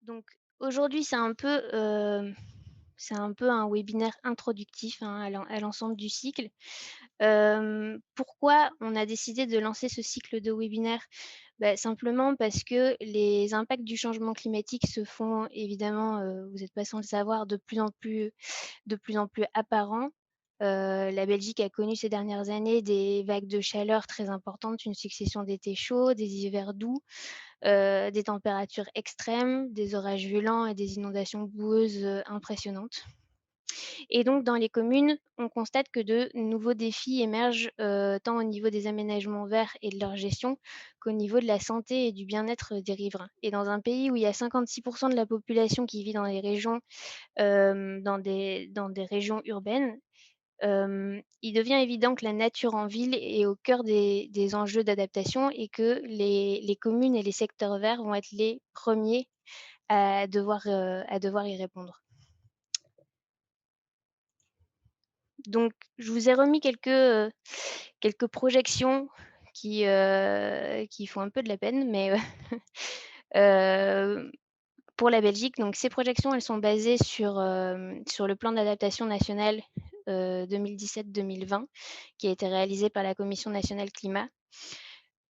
Donc aujourd'hui, c'est un peu un webinaire introductif, hein, à l'ensemble du cycle. Pourquoi on a décidé de lancer ce cycle de webinaires? Bah, simplement parce que les impacts du changement climatique se font évidemment, vous n'êtes pas sans le savoir, de plus en plus apparents. La Belgique a connu ces dernières années des vagues de chaleur très importantes, une succession d'étés chauds, des hivers doux, des températures extrêmes, des orages violents et des inondations boueuses, impressionnantes. Et donc dans les communes, on constate que de nouveaux défis émergent, tant au niveau des aménagements verts et de leur gestion, qu'au niveau de la santé et du bien-être des riverains. Et dans un pays où il y a 56 de la population qui vit dans les régions, dans des régions urbaines, il devient évident que la nature en ville est au cœur des enjeux d'adaptation et que les communes et les secteurs verts vont être les premiers à devoir y répondre. Donc je vous ai remis quelques projections qui font un peu de la peine, mais heu, pour la Belgique, donc ces projections, elles sont basées sur le plan d'adaptation national, 2017-2020, qui a été réalisé par la Commission nationale climat.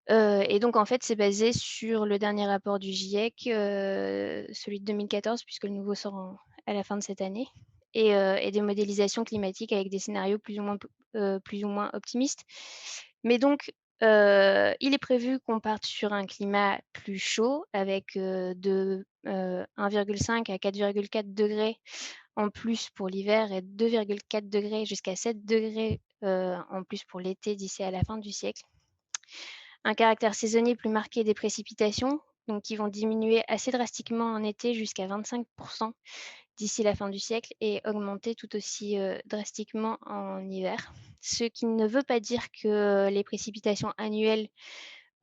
Et donc en fait, c'est basé sur le dernier rapport du GIEC, celui de 2014 puisque le nouveau sort à la fin de cette année et des modélisations climatiques avec des scénarios plus ou moins optimistes. Mais donc, il est prévu qu'on parte sur un climat plus chaud avec, de, 1,5 à 4,4 en plus pour l'hiver et 2,4 jusqu'à 7 en plus pour l'été d'ici à la fin du siècle. Un caractère saisonnier plus marqué des précipitations, donc qui vont diminuer assez drastiquement en été jusqu'à 25 d'ici la fin du siècle et augmenter tout aussi, drastiquement en hiver. Ce qui ne veut pas dire que les précipitations annuelles,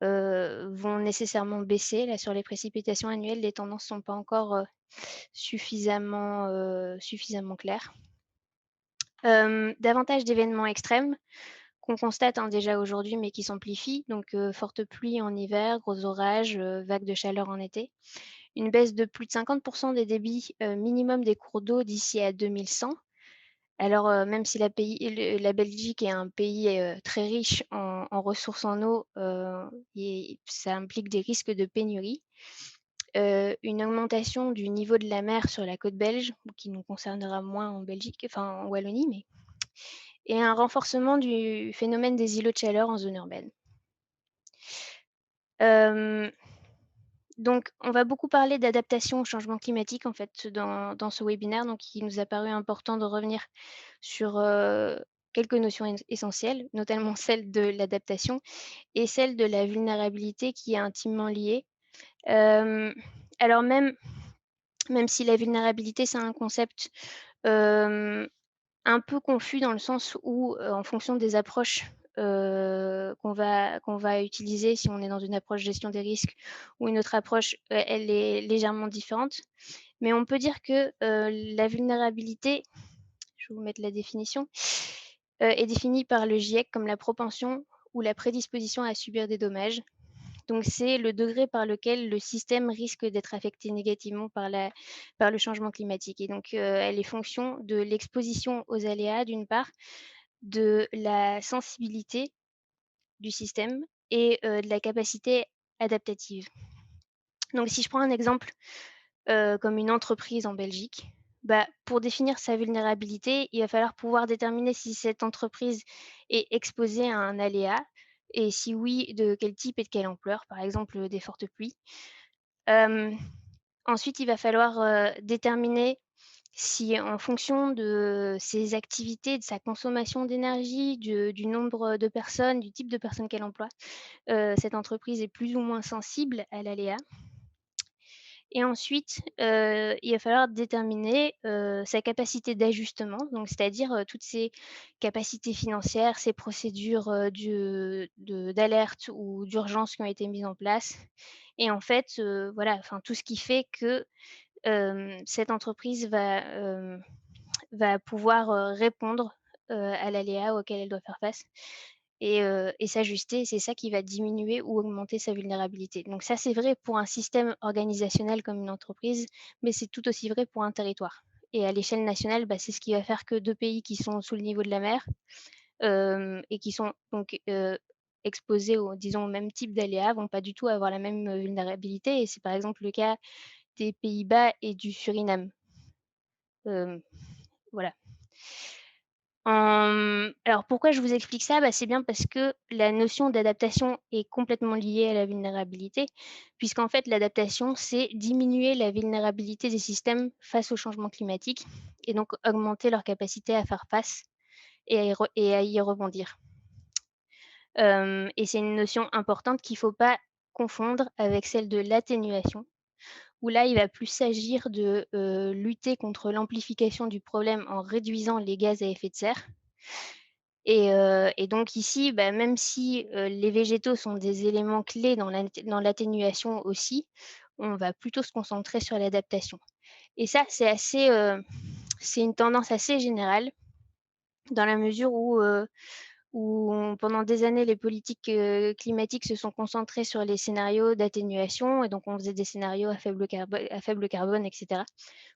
vont nécessairement baisser. Là, sur les précipitations annuelles, les tendances ne sont pas encore, suffisamment claires. Davantage d'événements extrêmes qu'on constate, hein, déjà aujourd'hui, mais qui s'amplifient, donc fortes pluies en hiver, gros orages, vagues de chaleur en été. Une baisse de plus de 50 des débits, minimum des cours d'eau d'ici à 2100. Alors, même si la Belgique est un pays, très riche en ressources en eau, et ça implique des risques de pénurie. Une augmentation du niveau de la mer sur la côte belge, qui nous concernera moins en Belgique, enfin en Wallonie, mais et un renforcement du phénomène des îlots de chaleur en zone urbaine. Hem, donc on va beaucoup parler d'adaptation au changement climatique, en fait, dans ce webinaire, donc il nous a paru important de revenir sur, quelques notions essentielles, notamment celle de l'adaptation et celle de la vulnérabilité qui est intimement liée. Hem, alors même si la vulnérabilité, c'est un concept, hem un peu confus dans le sens où, en fonction des approches, qu'on va utiliser, si on est dans une approche gestion des risques ou une autre approche, elle est légèrement différente. Mais on peut dire que, la vulnérabilité, je vais vous mettre la définition, est définie par le GIEC comme la propension ou la prédisposition à subir des dommages. Donc c'est le degré par lequel le système risque d'être affecté négativement par le changement climatique et donc elle est fonction de l'exposition aux aléas d'une part, de la sensibilité du système et de la capacité adaptative. Donc si je prends un exemple, comme une entreprise en Belgique, bah, pour définir sa vulnérabilité, il va falloir pouvoir déterminer si cette entreprise est exposée à un aléa et si oui, de quel type et de quelle ampleur, par exemple, des fortes pluies. Hem, Ensuite, il va falloir, déterminer si en fonction de ses activités, de sa consommation d'énergie, du nombre de personnes, du type de personnes qu'elle emploie, cette entreprise est plus ou moins sensible à l'aléa. Et ensuite, il va falloir déterminer, sa capacité d'ajustement, donc c'est-à-dire, toutes ses capacités financières, ses procédures, d'alerte ou d'urgence qui ont été mises en place et en fait, voilà, enfin tout ce qui fait que, cette entreprise va pouvoir, répondre, à l'aléa auquel elle doit faire face. et s'ajuster. C'est ça qui va diminuer ou augmenter sa vulnérabilité. Donc ça, c'est vrai pour un système organisationnel comme une entreprise, mais c'est tout aussi vrai pour un territoire. Et à l'échelle nationale, bah, c'est ce qui va faire que 2 pays qui sont sous le niveau de la mer, et qui sont donc, exposés au disons, au même type d'aléas, vont pas du tout avoir la même, vulnérabilité et c'est par exemple le cas des Pays-Bas et du Suriname. Hem, voilà. Alors pourquoi je vous explique ça? Bah, c'est bien parce que la notion d'adaptation est complètement liée à la vulnérabilité, puisqu'en fait l'adaptation, c'est diminuer la vulnérabilité des systèmes face au changement climatique et donc augmenter leur capacité à faire face et à y rebondir. Et c'est une notion importante qu'il ne faut pas confondre avec celle de l'atténuation, où là, il va plus s'agir de, lutter contre l'amplification du problème en réduisant les gaz à effet de serre et donc ici, bah, même si, les végétaux sont des éléments clés dans l'atténuation aussi, on va plutôt se concentrer sur l'adaptation et ça, c'est une tendance assez générale dans la mesure où pendant des années, les politiques, climatiques se sont concentrées sur les scénarios d'atténuation et donc on faisait des scénarios à faible carbone et cetera,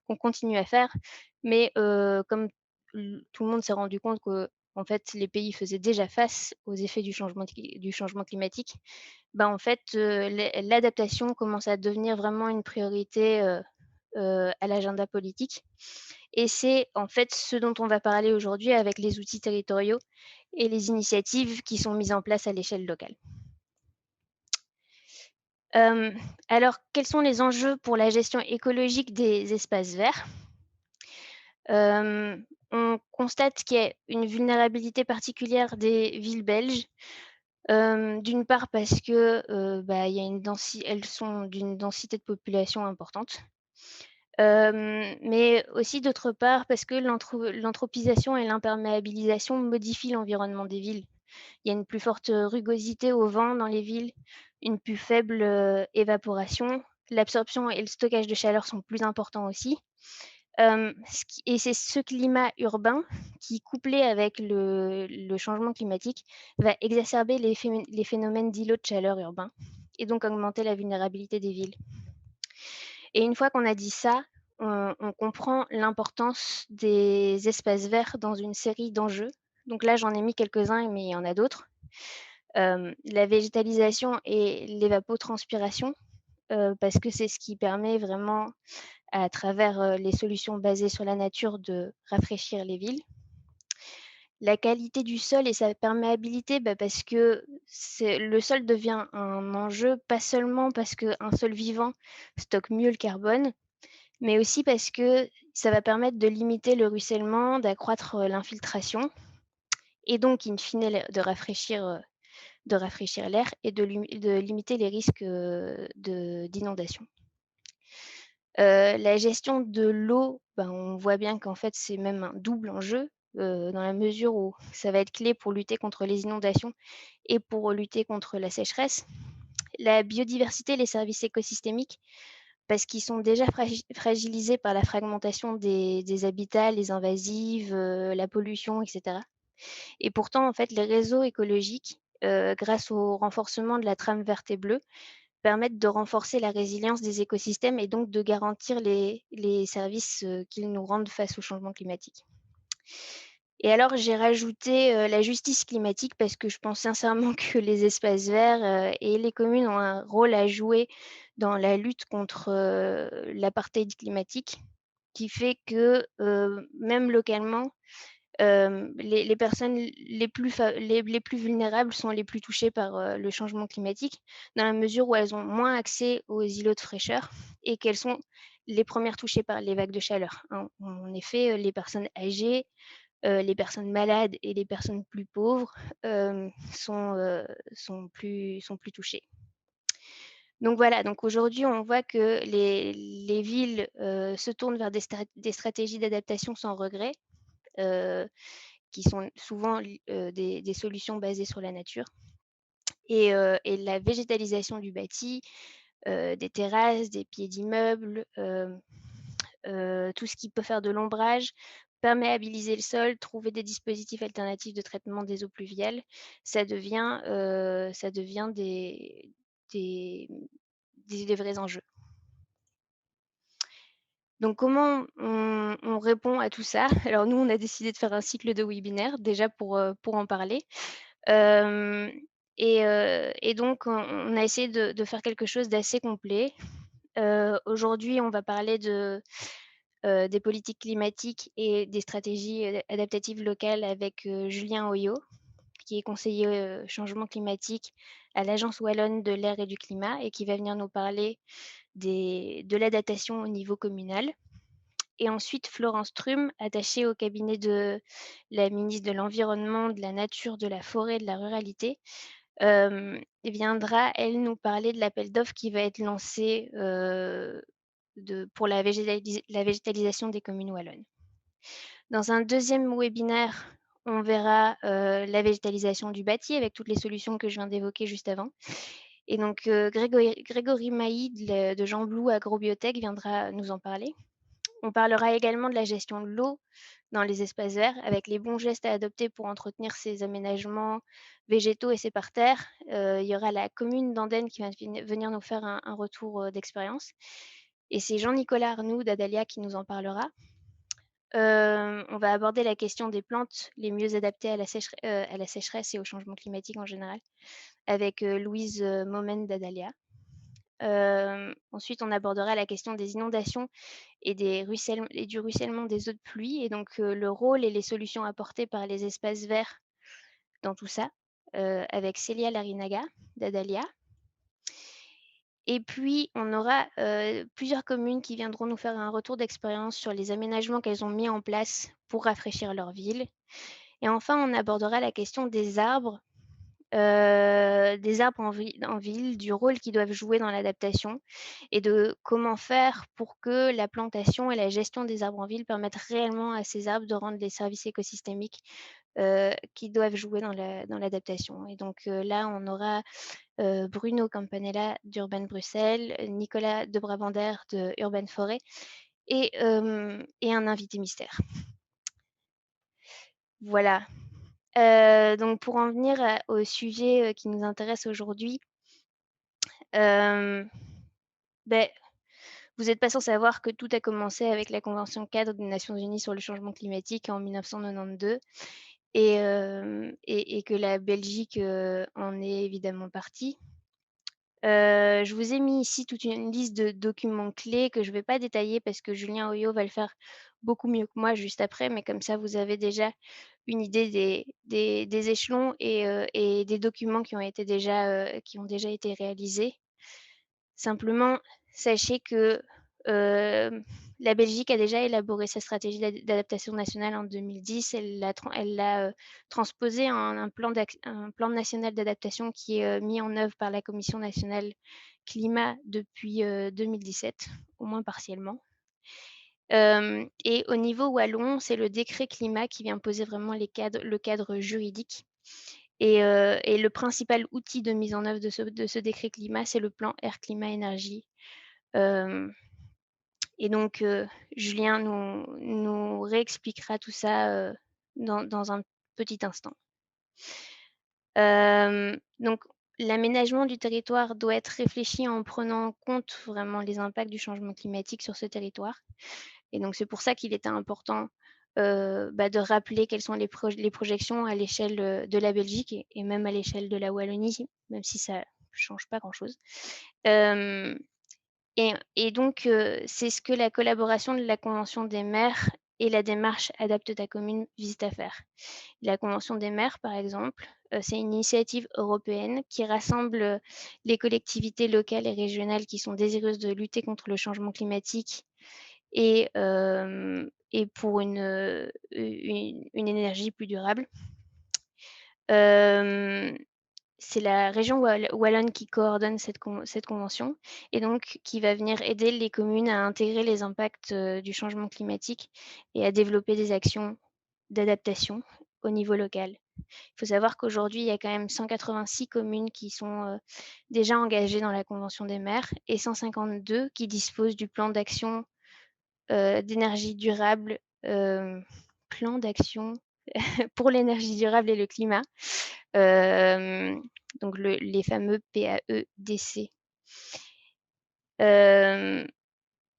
qu'on continue à faire. Mais, comme tout le monde s'est rendu compte qu'en fait, les pays faisaient déjà face aux effets du changement climatique, bah, en fait, l'adaptation commence à devenir vraiment une priorité, à l'agenda politique et c'est en fait ce dont on va parler aujourd'hui avec les outils territoriaux et les initiatives qui sont mises en place à l'échelle locale. Hem, alors quels sont les enjeux pour la gestion écologique des espaces verts? On constate qu'il y a une vulnérabilité particulière des villes belges, d'une part parce que, bah, il y a elles sont d'une densité de population importante. Mais aussi d'autre part parce que l'anthropisation et l'imperméabilisation modifient l'environnement des villes. Il y a une plus forte, rugosité au vent dans les villes, une plus faible, évaporation. L'absorption et le stockage de chaleur sont plus importants aussi. Ce qui et c'est ce climat urbain qui, couplé avec le changement climatique, va exacerber les phénomènes d'îlots de chaleur urbains et donc augmenter la vulnérabilité des villes. Et une fois qu'on a dit ça, on comprend l'importance des espaces verts dans une série d'enjeux. Donc là, j'en ai mis quelques-uns, mais il y en a d'autres. La végétalisation et l'évapotranspiration, parce que c'est ce qui permet vraiment, à travers, les solutions basées sur la nature, de rafraîchir les villes. La qualité du sol et sa perméabilité, bah, parce que le sol devient un enjeu, pas seulement parce qu'un sol vivant stocke mieux le carbone, mais aussi parce que ça va permettre de limiter le ruissellement, d'accroître, l'infiltration et donc in fine de rafraîchir l'air et de limiter les risques, d'inondation. La gestion de l'eau, ben, on voit bien qu'en fait, c'est même un double enjeu, dans la mesure où ça va être clé pour lutter contre les inondations et pour lutter contre la sécheresse. La biodiversité, les services écosystémiques, parce qu'ils sont déjà fragilisés par la fragmentation des habitats, les invasives, la pollution et cetera. Et pourtant, en fait, les réseaux écologiques, grâce au renforcement de la trame verte et bleue, permettent de renforcer la résilience des écosystèmes et donc de garantir les services, qu'ils nous rendent face au changement climatique. Et alors j'ai rajouté, la justice climatique parce que je pense sincèrement que les espaces verts, et les communes ont un rôle à jouer dans la lutte contre, l'apartheid climatique, qui fait que, même localement, les personnes les plus vulnérables sont les plus touchées par, le changement climatique, dans la mesure où elles ont moins accès aux îlots de fraîcheur et qu'elles sont les premières touchées par les vagues de chaleur. En effet, les personnes âgées, les personnes malades et les personnes plus pauvres, sont plus touchées. Donc voilà, donc aujourd'hui, on voit que les villes, se tournent vers des stratégies d'adaptation sans regret, heu, qui sont souvent des solutions basées sur la nature et la végétalisation du bâti, des terrasses, des pieds d'immeubles, tout ce qui peut faire de l'ombrage perméabiliser le sol, trouver des dispositifs alternatifs de traitement des eaux pluviales, ça devient des des vrais enjeux. Donc comment on répond à tout ça? Alors nous, on a décidé de faire un cycle de webinaires déjà pour en parler. Hem et donc on a essayé de faire quelque chose d'assez complet. Aujourd'hui, on va parler des politiques climatiques et des stratégies, adaptatives locales avec, Julien Hoyot, qui est conseiller, changement climatique à l'Agence wallonne de l'air et du climat et qui va venir nous parler de l'adaptation au niveau communal. Et ensuite Florence Trum, attachée au cabinet de la ministre de l'Environnement, de la Nature, de la Forêt et de la Ruralité, viendra, elle, nous parler de l'appel d'offres qui va être lancé, pour la végétalisation des communes wallonnes. Dans un deuxième webinaire, on verra, la végétalisation du bâti avec toutes les solutions que je viens d'évoquer juste avant. Et donc, Grégory Mailly de Jean Blou Agrobiotech viendra nous en parler. On parlera également de la gestion de l'eau dans les espaces verts, avec les bons gestes à adopter pour entretenir ces aménagements végétaux et ces parterres. Il y aura la commune d'Andenne qui va venir nous faire un retour, d'expérience et c'est Jean-Nicolas Arnoux d'Adalia qui nous en parlera. On va aborder la question des plantes les mieux adaptées à la sécheresse et au changement climatique en général, avec, Louise, Mommen d'Adalia. Ensuite, on abordera la question des inondations et du ruissellement des eaux de pluie et donc le rôle et les solutions apportées par les espaces verts dans tout ça, avec Célia Larinaga d'Adalia. Et puis on aura, plusieurs communes qui viendront nous faire un retour d'expérience sur les aménagements qu'elles ont mis en place pour rafraîchir leur ville. Et enfin, on abordera la question des arbres en ville, du rôle qu'ils doivent jouer dans l'adaptation et de comment faire pour que la plantation et la gestion des arbres en ville permettent réellement à ces arbres de rendre les services écosystémiques, qu'ils doivent jouer dans l'adaptation. Et donc, là, on aura, Bruno Campanella d'Urban Bruxelles, Nicolas de Brabander de Urban Forêt et un invité mystère. Voilà. Donc pour en venir au sujet, qui nous intéresse aujourd'hui, hem, beh, vous n'êtes pas sans savoir que tout a commencé avec la convention cadre des Nations unies sur le changement climatique en 1992 et que la Belgique, en est évidemment partie. Je vous ai mis ici toute une liste de documents clés que je ne vais pas détailler parce que Julien Hoyot va le faire beaucoup mieux que moi juste après, mais comme ça vous avez déjà une idée des échelons et des documents qui ont déjà été réalisés. Simplement, sachez que, hem, la Belgique a déjà élaboré sa stratégie d'adaptation nationale en 2010. Elle l'a transposée en un plan national d'adaptation qui est, mis en œuvre par la Commission nationale climat depuis, 2017, au moins partiellement. Et au niveau wallon, c'est le décret climat qui vient poser vraiment le cadre juridique et le principal outil de mise en œuvre de ce décret climat, c'est le plan air climat énergie. Hem et donc Julien nous réexpliquera tout ça, dans un petit instant. Donc l'aménagement du territoire doit être réfléchi en prenant en compte vraiment les impacts du changement climatique sur ce territoire et donc c'est pour ça qu'il était important, de rappeler quelles sont les projections à l'échelle, de la Belgique et même à l'échelle de la Wallonie, même si ça change pas grand-chose. Hem et donc c'est ce que la collaboration de la convention des maires et la démarche Adapte ta commune visent à faire. La convention des maires, par exemple, c'est une initiative européenne qui rassemble, les collectivités locales et régionales qui sont désireuses de lutter contre le changement climatique et pour une énergie plus durable. Hem C'est la région wallonne qui coordonne cette convention et donc qui va venir aider les communes à intégrer les impacts, du changement climatique et à développer des actions d'adaptation au niveau local. Il faut savoir qu'aujourd'hui, il y a quand même 186 communes qui sont, déjà engagées dans la convention des maires et 152 qui disposent du plan d'action, d'énergie durable, plan d'action pour l'énergie durable et le climat, hem, donc les fameux PAEDC. Hem,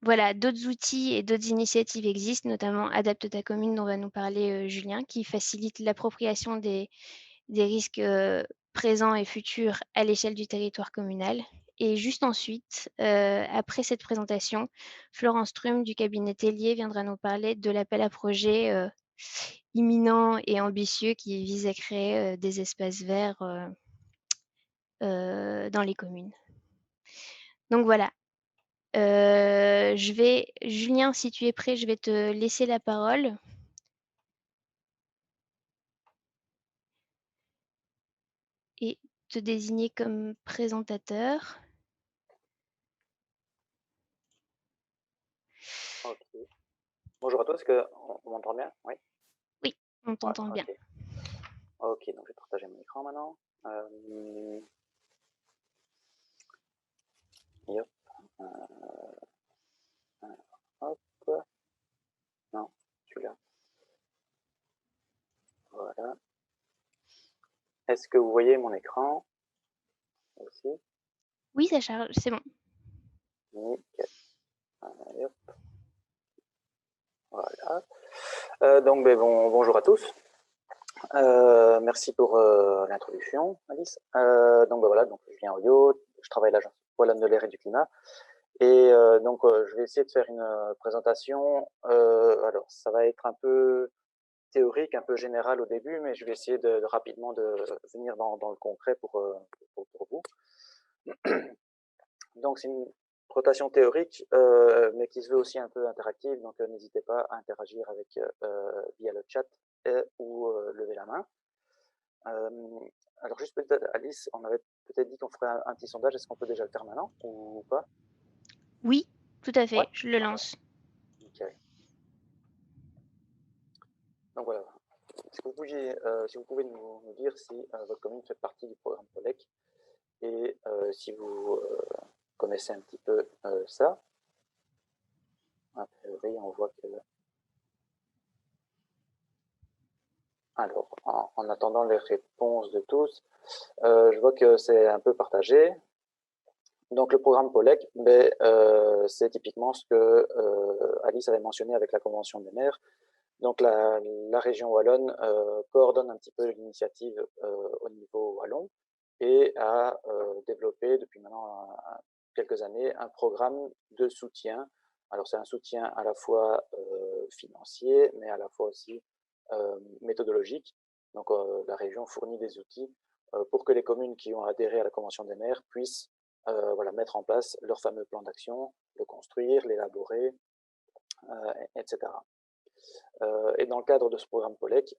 voilà, d'autres outils et d'autres initiatives existent, notamment Adapte ta commune dont va nous parler, Julien, qui facilite l'appropriation des risques, présents et futurs à l'échelle du territoire communal. Et juste ensuite, après cette présentation, Florence Trum du cabinet Tellier viendra nous parler de l'appel à projets, imminent et ambitieux qui vise à créer, des espaces verts, dans les communes. Donc voilà, Julien, si tu es prêt, je vais te laisser la parole. Et te désigner comme présentateur. Ok. Bonjour à tous, est-ce qu'on m'entend bien? Oui. Oui, on Ouais, t'entend bien. ok. Ok, donc je vais partager mon écran maintenant. Yep. Hop. Non, celui-là. Voilà. Est-ce que vous voyez mon écran aussi? Oui, ça charge, c'est bon. Nickel. Hop. Voilà. Donc, bonjour à tous. Merci pour l'introduction, Alice. Donc, voilà, donc, je viens Oyo, je travaille à l'agence Wallonne de l'air et du climat. Et donc, je vais essayer de faire une présentation. Alors, ça va être un peu théorique, un peu général au début, mais je vais essayer de rapidement de venir dans le concret pour vous. Donc, c'est une rotation théorique, mais qui se veut aussi un peu interactive, donc n'hésitez pas à interagir avec via le chat ou lever la main. Alors, juste peut-être, Alice, on avait peut-être dit qu'on ferait un petit sondage, est-ce qu'on peut déjà le faire maintenant ou pas? Oui, tout à fait, Ouais. je le lance. Nickel. Donc voilà. Si vous pouvez nous dire si votre commune fait partie du programme POLEC et si vous connaissez un petit peu ça. A priori, on voit que... Alors, en attendant les réponses de tous, je vois que c'est un peu partagé. Donc le programme POLEC, c'est typiquement ce que Alice avait mentionné avec la Convention des maires. Donc la région wallonne coordonne un petit peu l'initiative au niveau wallon et a développé depuis maintenant quelques années un programme de soutien. Alors c'est un soutien à la fois financier, mais à la fois aussi méthodologique. Donc la région fournit des outils pour que les communes qui ont adhéré à la Convention des maires puissent voilà, mettre en place leur fameux plan d'action, le construire, l'élaborer, etc. Et dans le cadre de ce programme POLEC,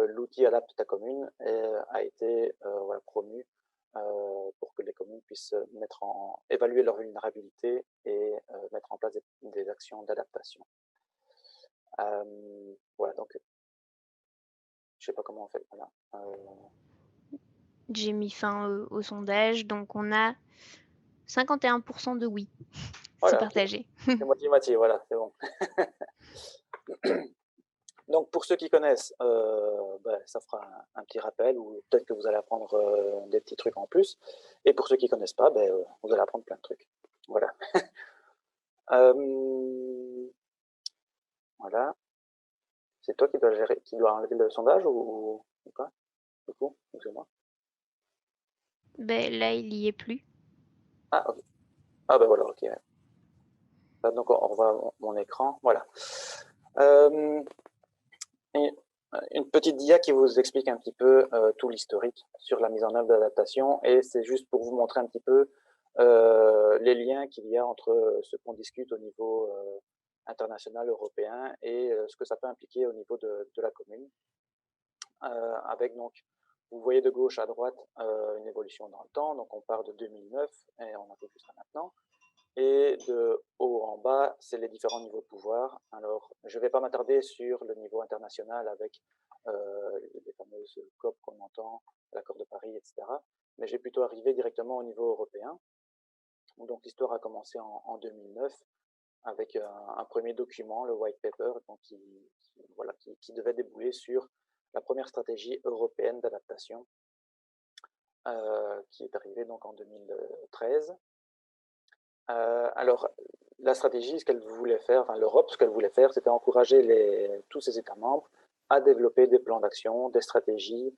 l'outil Adapte ta commune a été voilà, promu pour que les communes puissent évaluer leur vulnérabilité et mettre en place des actions d'adaptation. Voilà, donc je ne sais pas comment on fait. Voilà. J'ai mis fin au sondage, donc on a 51% de oui. C'est Voilà, ok. partagé. C'est moitié-moitié, voilà, c'est bon. Donc pour ceux qui connaissent, ça fera un petit rappel ou peut-être que vous allez apprendre des petits trucs en plus. Et pour ceux qui ne connaissent pas, vous allez apprendre plein de trucs. Voilà. Voilà. C'est toi qui dois enlever le sondage ou pas? Du coup, c'est moi. Là, il y est plus. Ah, ok. Ah, ben voilà, ok. Donc, on revoit mon écran. Voilà. Et une petite dia qui vous explique un petit peu tout l'historique sur la mise en œuvre d'adaptation. Et c'est juste pour vous montrer un petit peu les liens qu'il y a entre ce qu'on discute au niveau international, européen, et ce que ça peut impliquer au niveau de la commune. Avec donc, vous voyez de gauche à droite une évolution dans le temps, donc on part de 2009 et on arrive jusqu'à maintenant. Et de haut en bas, c'est les différents niveaux de pouvoir. Alors, je ne vais pas m'attarder sur le niveau international avec les fameuses COP qu'on entend, l'accord de Paris, etc. Mais j'ai plutôt arrivé directement au niveau européen. Donc l'histoire a commencé en 2009 avec un premier document, le white paper, donc qui devait débouler sur la première stratégie européenne d'adaptation qui est arrivée donc en 2013. Alors, la stratégie, ce qu'elle voulait faire, enfin l'Europe, ce qu'elle voulait faire, c'était encourager tous ses États membres à développer des plans d'action, des stratégies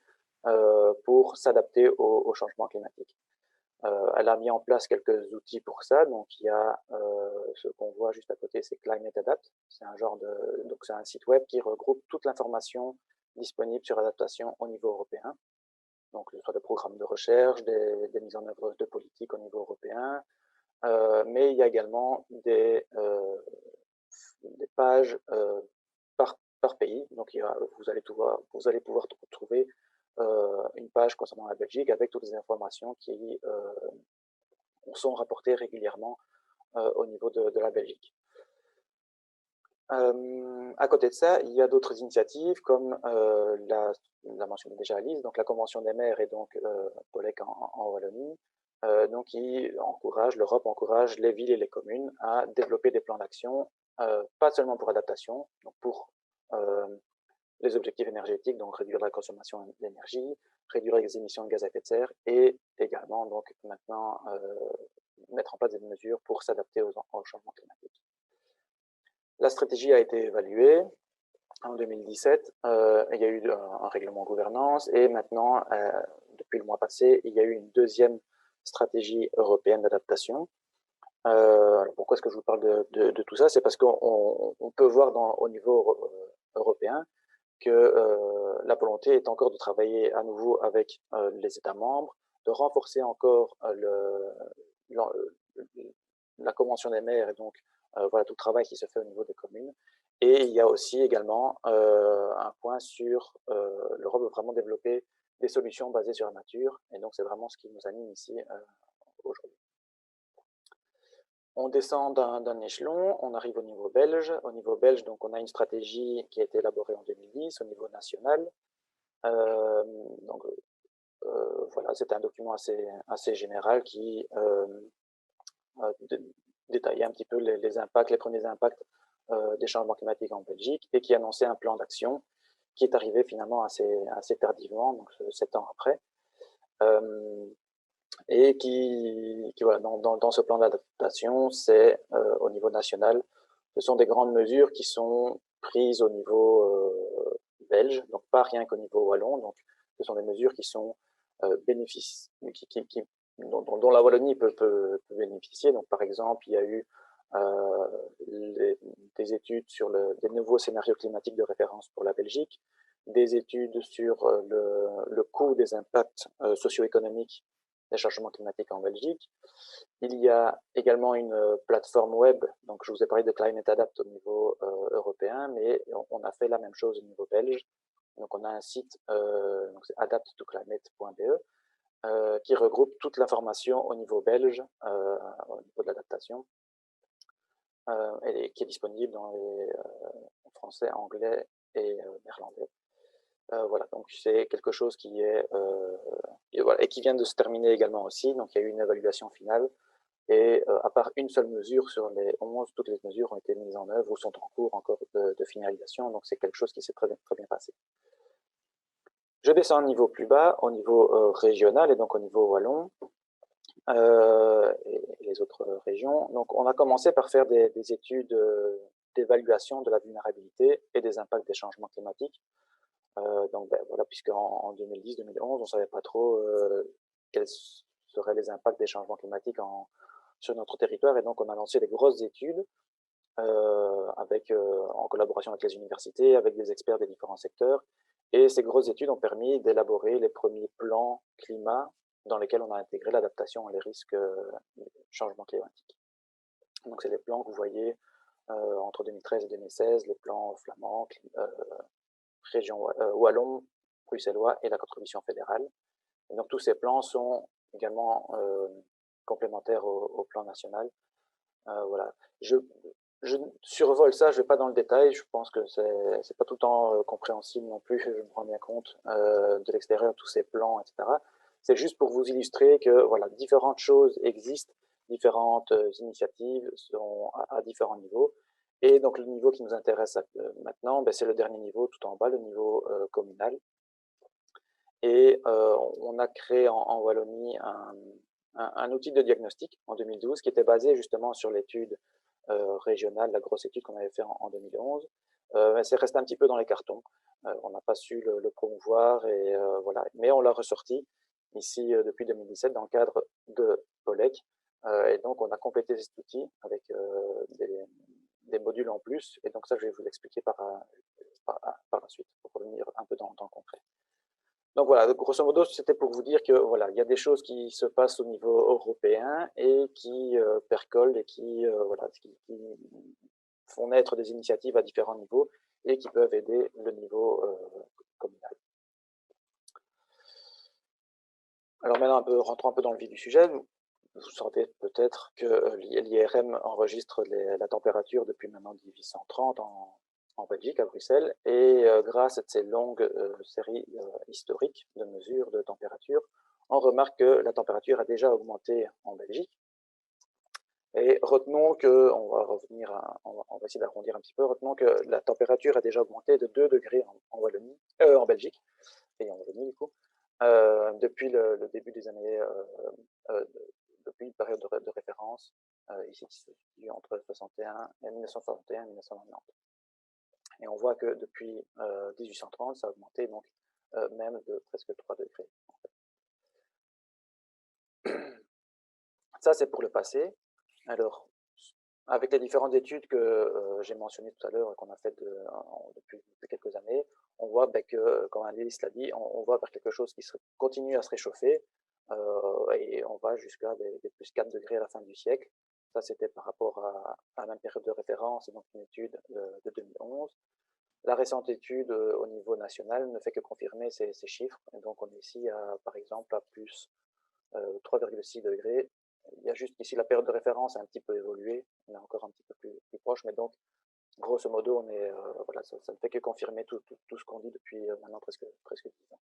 pour s'adapter au changement climatique. Elle a mis en place quelques outils pour ça. Donc, il y a ce qu'on voit juste à côté, c'est Climate Adapt. C'est donc c'est un site web qui regroupe toute l'information disponible sur l'adaptation au niveau européen. Donc, que ce soit des programmes de recherche, des mises en œuvre de politiques au niveau européen. Mais il y a également des pages par pays. Donc, vous allez pouvoir trouver une page concernant la Belgique avec toutes les informations qui sont rapportées régulièrement au niveau de la Belgique. À côté de ça, il y a d'autres initiatives comme la mentionnée déjà Alice, donc la Convention des maires et donc POLEC en Wallonie, donc l'Europe encourage les villes et les communes à développer des plans d'action, pas seulement pour adaptation, donc pour les objectifs énergétiques, donc réduire la consommation d'énergie, réduire les émissions de gaz à effet de serre et également donc maintenant mettre en place des mesures pour s'adapter au changement climatique. La stratégie a été évaluée en 2017, il y a eu un règlement gouvernance et maintenant, depuis le mois passé, il y a eu une deuxième stratégie européenne d'adaptation. Pourquoi est-ce que je vous parle de tout ça? C'est parce qu'on peut voir au niveau européen que la volonté est encore de travailler à nouveau avec les États membres, de renforcer encore la Convention des maires et donc voilà tout le travail qui se fait au niveau des communes. Et il y a aussi également un point sur l'Europe veut vraiment développer des solutions basées sur la nature. Et donc c'est vraiment ce qui nous anime ici aujourd'hui. On descend d'un échelon, on arrive au niveau belge. Au niveau belge, donc, on a une stratégie qui a été élaborée en 2010 au niveau national. Donc, voilà, c'est un document assez général qui détaillait un petit peu les impacts, les premiers impacts des changements climatiques en Belgique et qui annonçait un plan d'action qui est arrivé finalement assez tardivement, donc 7 ans après. Et voilà, dans ce plan d'adaptation, c'est au niveau national, ce sont des grandes mesures qui sont prises au niveau belge, donc pas rien qu'au niveau wallon. Donc, ce sont des mesures qui sont dont la Wallonie peut bénéficier. Donc, par exemple, il y a eu des études sur des nouveaux scénarios climatiques de référence pour la Belgique, des études sur le coût des impacts socio-économiques des changements climatiques en Belgique. Il y a également une plateforme web, donc je vous ai parlé de Climate Adapt au niveau européen, mais on a fait la même chose au niveau belge. Donc on a un site, donc c'est adapttoclimate.be, qui regroupe toute l'information au niveau belge, au niveau de l'adaptation, et qui est disponible en français, anglais et néerlandais. Voilà, donc c'est quelque chose qui est et qui vient de se terminer également aussi. Donc il y a eu une évaluation finale et à part une seule mesure sur les 11, toutes les mesures ont été mises en œuvre ou sont en cours encore de finalisation. Donc c'est quelque chose qui s'est très bien passé. Je descends au niveau plus bas, au niveau régional et donc au niveau wallon et les autres régions. Donc on a commencé par faire des études d'évaluation de la vulnérabilité et des impacts des changements climatiques. Donc voilà, puisqu'en 2010-2011, on ne savait pas trop quels seraient les impacts des changements climatiques sur notre territoire, et donc on a lancé des grosses études en collaboration avec les universités, avec des experts des différents secteurs, et ces grosses études ont permis d'élaborer les premiers plans climat dans lesquels on a intégré l'adaptation et les risques du changement climatique. Donc c'est les plans que vous voyez entre 2013 et 2016, les plans flamands, région wallon, bruxellois et la contribution fédérale. Et donc tous ces plans sont également complémentaires au plan national. Voilà. Je survole ça, je ne vais pas dans le détail, je pense que c'est pas tout le temps compréhensible non plus, je me rends bien compte de l'extérieur, tous ces plans, etc. C'est juste pour vous illustrer que voilà, différentes choses existent différentes initiatives sont à différents niveaux. Et donc, le niveau qui nous intéresse maintenant, c'est le dernier niveau, tout en bas, le niveau communal. Et on a créé en Wallonie un outil de diagnostic en 2012 qui était basé justement sur l'étude régionale, la grosse étude qu'on avait fait en 2011. C'est resté un petit peu dans les cartons. On n'a pas su le promouvoir, et voilà. Mais on l'a ressorti ici depuis 2017 dans le cadre de POLEC. Et donc, on a complété cet outil avec des modules en plus. Et donc, ça, je vais vous l'expliquer par la suite, pour revenir un peu dans le concret. Donc voilà, grosso modo, c'était pour vous dire que voilà, il y a des choses qui se passent au niveau européen et qui percolent et qui font naître des initiatives à différents niveaux et qui peuvent aider le niveau communal. Alors maintenant, rentrons un peu dans le vif du sujet. Vous savez peut-être que l'IRM enregistre la température depuis maintenant 1830 en Belgique, à Bruxelles, et grâce à ces longues séries historiques de mesures de température, on remarque que la température a déjà augmenté en Belgique. Et retenons que, on va essayer d'arrondir un petit peu, retenons que la température a déjà augmenté de 2 degrés en Belgique, et en Wallonie du coup, depuis le début des années, depuis une période de référence, ici entre 1961 et 1990. Et on voit que depuis 1830, ça a augmenté donc même de presque 3 degrés. En fait. Ça, c'est pour le passé. Alors, avec les différentes études que j'ai mentionnées tout à l'heure, qu'on a faites depuis quelques années, on voit que, comme Alice l'a dit, on va vers quelque chose qui continue à se réchauffer, et on va jusqu'à des plus 4 degrés à la fin du siècle. Ça, c'était par rapport à la même période de référence, et donc une étude de 2011. La récente étude au niveau national ne fait que confirmer ces chiffres. Et donc, on est ici, par exemple, à plus 3,6 degrés. Il y a juste ici la période de référence a un petit peu évolué. On est encore un petit peu plus proche, mais donc, grosso modo, on est, voilà, ça ne fait que confirmer tout ce qu'on dit depuis maintenant presque 10 ans.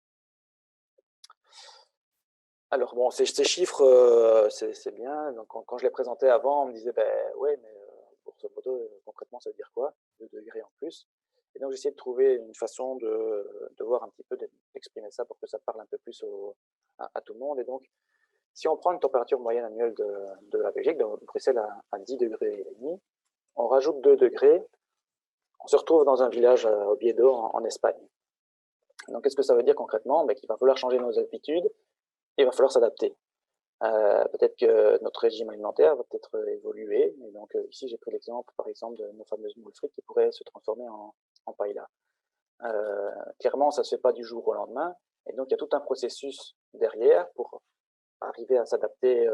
Alors, bon, ces chiffres, c'est bien. Donc, quand je les présentais avant, on me disait, ouais, mais grosso modo, concrètement, ça veut dire quoi? 2 degrés en plus. Et donc, j'essayais de trouver une façon de voir un petit peu, d'exprimer ça pour que ça parle un peu plus à tout le monde. Et donc, si on prend une température moyenne annuelle de la Belgique, de Bruxelles à 10 degrés et demi, on rajoute 2 degrés, on se retrouve dans un village au Oviedo en Espagne. Donc, qu'est-ce que ça veut dire concrètement? Qu'il va falloir changer nos habitudes et il va falloir s'adapter. Peut-être que notre régime alimentaire va peut-être évoluer. Et donc, ici, j'ai pris l'exemple, par exemple, de nos fameuses moules frites qui pourraient se transformer en paella. Clairement, ça ne se fait pas du jour au lendemain. Et donc, il y a tout un processus derrière pour arriver à s'adapter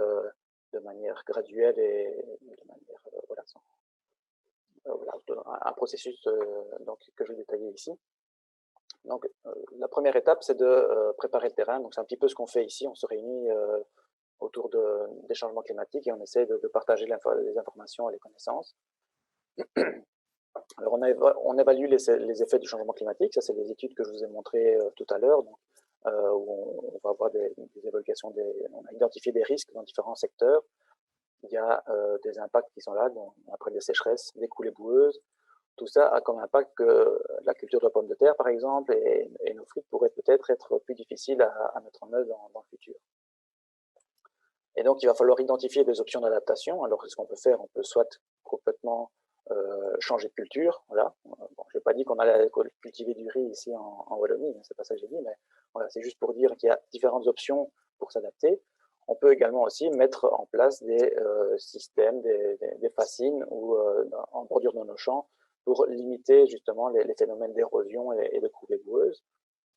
de manière graduelle et de manière, un processus donc, que je vais détailler ici. Donc, la première étape, c'est de préparer le terrain. Donc, c'est un petit peu ce qu'on fait ici. On se réunit autour des changements climatiques et on essaie de partager les informations et les connaissances. Alors, on évalue les effets du changement climatique. Ça, c'est les études que je vous ai montrées tout à l'heure, où on va avoir des évaluations, on a identifié des risques dans différents secteurs. Il y a des impacts qui sont là, après des sécheresses, des coulées boueuses. Tout ça a comme impact que la culture de la pomme de terre, par exemple, et nos frites pourraient peut-être être plus difficiles à mettre en œuvre dans le futur. Et donc, il va falloir identifier des options d'adaptation. Alors, ce qu'on peut faire, on peut soit complètement changer de culture. Voilà. Bon, je n'ai pas dit qu'on allait cultiver du riz ici en Wallonie, c'est pas ça que j'ai dit, mais voilà, c'est juste pour dire qu'il y a différentes options pour s'adapter. On peut également aussi mettre en place des systèmes, des fascines ou en bordure de nos champs pour limiter justement les phénomènes d'érosion et de coulées boueuses.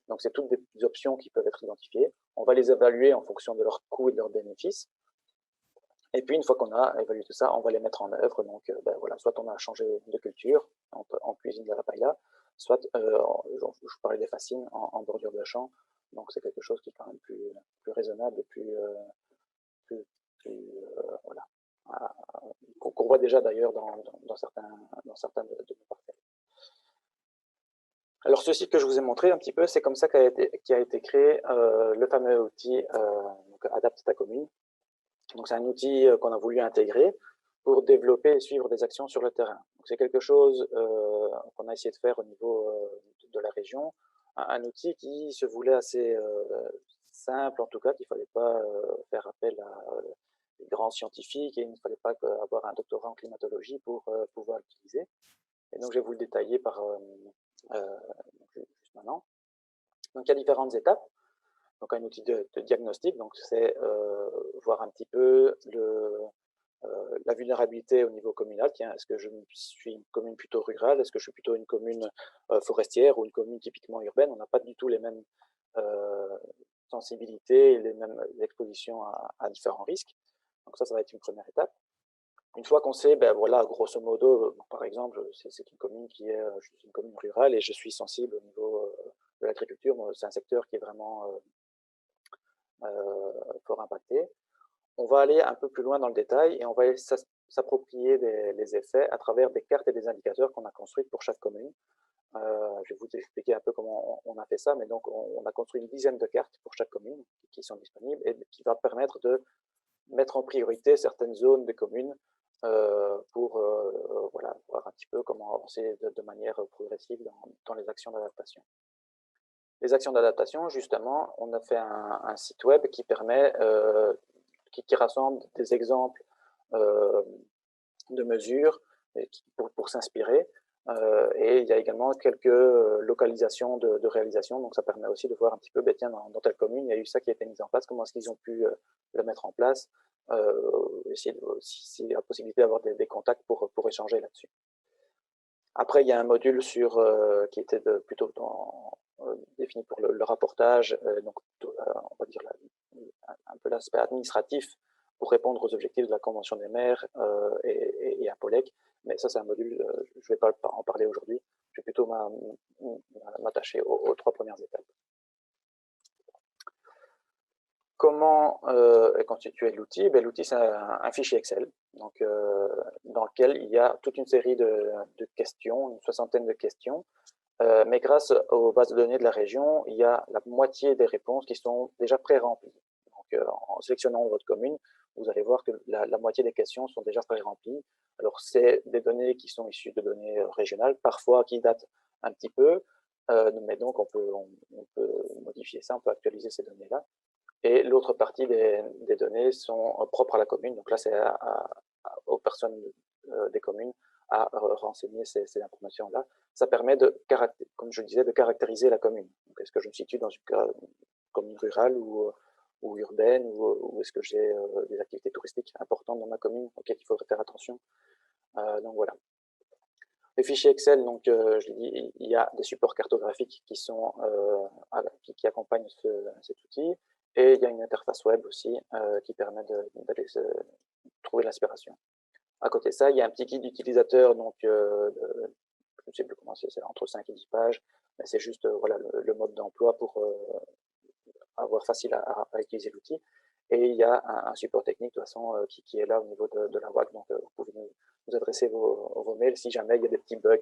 Donc, c'est toutes des options qui peuvent être identifiées. On va les évaluer en fonction de leurs coûts et de leurs bénéfices. Et puis, une fois qu'on a évalué tout ça, on va les mettre en œuvre. Donc, voilà, soit on a changé de culture, en cuisine de la paella, soit, je parlais des fascines en bordure de champ. Donc, c'est quelque chose qui est quand même plus raisonnable et voilà. Qu'on voit déjà d'ailleurs dans certains de nos partenaires. Alors, ce site que je vous ai montré un petit peu, c'est comme ça qu'a été créé le fameux outil donc, Adapte ta commune. Donc c'est un outil qu'on a voulu intégrer pour développer et suivre des actions sur le terrain. C'est quelque chose qu'on a essayé de faire au niveau de la région, un outil qui se voulait assez simple, en tout cas, qu'il ne fallait pas faire appel à des grands scientifiques et il ne fallait pas avoir un doctorat en climatologie pour pouvoir l'utiliser. Et donc je vais vous le détailler juste maintenant. Donc il y a différentes étapes. Donc un outil de diagnostic, donc c'est voir un petit peu la vulnérabilité au niveau communal. Tiens, est-ce que je suis une commune plutôt rurale? Est-ce que je suis plutôt une commune forestière ou une commune typiquement urbaine? On n'a pas du tout les mêmes sensibilités et les mêmes expositions à différents risques. Donc ça va être une première étape. Une fois qu'on sait, ben voilà, grosso modo, par exemple, c'est une commune qui est je suis une commune rurale et je suis sensible au niveau de l'agriculture. C'est un secteur qui est vraiment fort impacté. On va aller un peu plus loin dans le détail et on va s'approprier les effets à travers des cartes et des indicateurs qu'on a construites pour chaque commune. Je vais vous expliquer un peu comment on a fait ça, mais donc on a construit une dizaine de cartes pour chaque commune qui sont disponibles et qui va permettre de mettre en priorité certaines zones des communes pour voilà, voir un petit peu comment avancer de manière progressive dans les actions d'adaptation. Les actions d'adaptation, justement, on a fait un site web qui permet, qui rassemble des exemples de mesures pour s'inspirer. Et il y a également quelques localisations de réalisation, donc ça permet aussi de voir un petit peu, ben, tiens, dans telle commune, il y a eu ça qui a été mis en place, comment est-ce qu'ils ont pu le mettre en place, essayer s'il y a la possibilité d'avoir des contacts pour échanger là-dessus. Après, il y a un module qui était plutôt défini pour le rapportage, donc on va dire un peu l'aspect administratif pour répondre aux objectifs de la Convention des maires et à POLEC. Mais ça, c'est un module, je ne vais pas en parler aujourd'hui. Je vais plutôt m'attacher aux 3 premières étapes. Comment est constitué l'outil? L'outil, c'est un fichier Excel donc, dans lequel il y a toute une série de questions, une soixantaine de questions. Mais grâce aux bases de données de la région, il y a la moitié des réponses qui sont déjà pré-remplies. Donc, en sélectionnant votre commune, vous allez voir que la moitié des questions sont déjà pré-remplies. Alors, c'est des données qui sont issues de données régionales, parfois qui datent un petit peu, mais donc on peut modifier ça, on peut actualiser ces données-là. Et l'autre partie des données sont propres à la commune. Donc là, c'est aux personnes des communes à renseigner ces informations-là. Ça permet, comme je le disais, de caractériser la commune. Est-ce que je me situe dans une commune rurale ou urbaine, ou est-ce que j'ai des activités touristiques importantes dans ma commune auxquelles il faudrait faire attention. Donc voilà. Les fichiers Excel, donc je l'ai dit, il y a des supports cartographiques qui accompagnent cet outil. Et il y a une interface web aussi qui permet d'aller trouver l'inspiration. À côté de ça, il y a un petit guide utilisateur, donc je ne sais plus comment c'est entre 5 et 10 pages, mais c'est juste voilà, le mode d'emploi pour avoir facile à utiliser l'outil. Et il y a un support technique de toute façon qui est là au niveau de la WAC, donc vous pouvez nous adresser vos mails si jamais il y a des petits bugs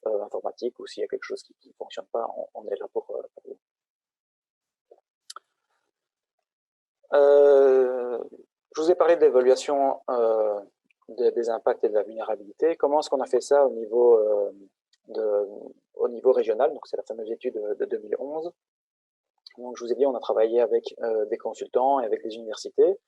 informatiques ou s'il y a quelque chose qui ne fonctionne pas, on est là pour vous. Je vous ai parlé de l'évaluation des impacts et de la vulnérabilité. Comment est-ce qu'on a fait ça au niveau régional? Donc c'est la fameuse étude de 2011. Donc je vous ai dit, on a travaillé avec des consultants et avec des universités.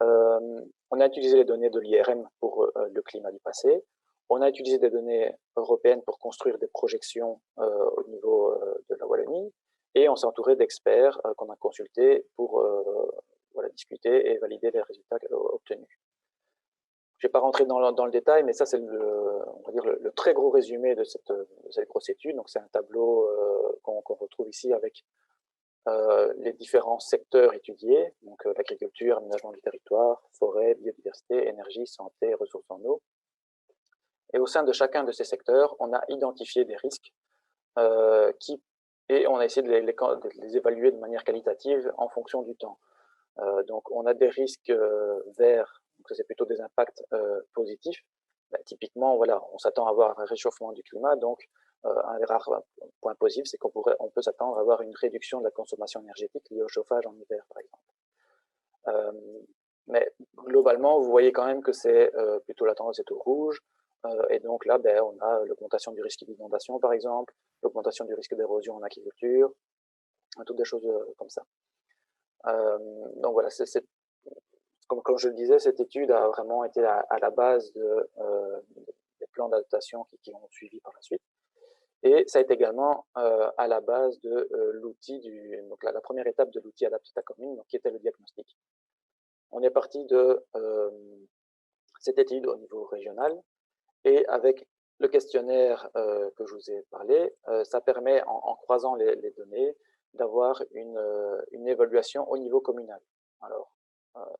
On a utilisé les données de l'IRM pour le climat du passé. On a utilisé des données européennes pour construire des projections au niveau de la Wallonie. Et on s'est entouré d'experts qu'on a consultés pour voilà, discuter et valider les résultats obtenus. Je ne vais pas rentrer dans le détail, mais ça, c'est le très gros résumé de cette grosse étude. Donc, c'est un tableau qu'on retrouve ici avec les différents secteurs étudiés, donc l'agriculture, aménagement du territoire, forêt, biodiversité, énergie, santé, ressources en eau. Et au sein de chacun de ces secteurs, on a identifié des risques et on a essayé de les évaluer de manière qualitative en fonction du temps. Donc, on a des risques verts, donc c'est plutôt des impacts positifs. Typiquement, voilà, on s'attend à avoir un réchauffement du climat, donc un des rares points positifs, c'est qu'on peut s'attendre à avoir une réduction de la consommation énergétique liée au chauffage en hiver, par exemple. Mais globalement, vous voyez quand même que c'est plutôt la tendance est au rouge. Et donc là, ben, on a l'augmentation du risque d'inondation, par exemple, l'augmentation du risque d'érosion en agriculture, toutes des choses comme ça. Donc voilà, comme je le disais, cette étude a vraiment été à la base des plans d'adaptation qui ont suivi par la suite. Et ça a été également à la base de l'outil, donc la première étape de l'outil Adapte ta commune, donc, qui était le diagnostic. On est parti de cette étude au niveau régional, et avec le questionnaire que je vous ai parlé, ça permet, en croisant les données, d'avoir une évaluation au niveau communal. Alors,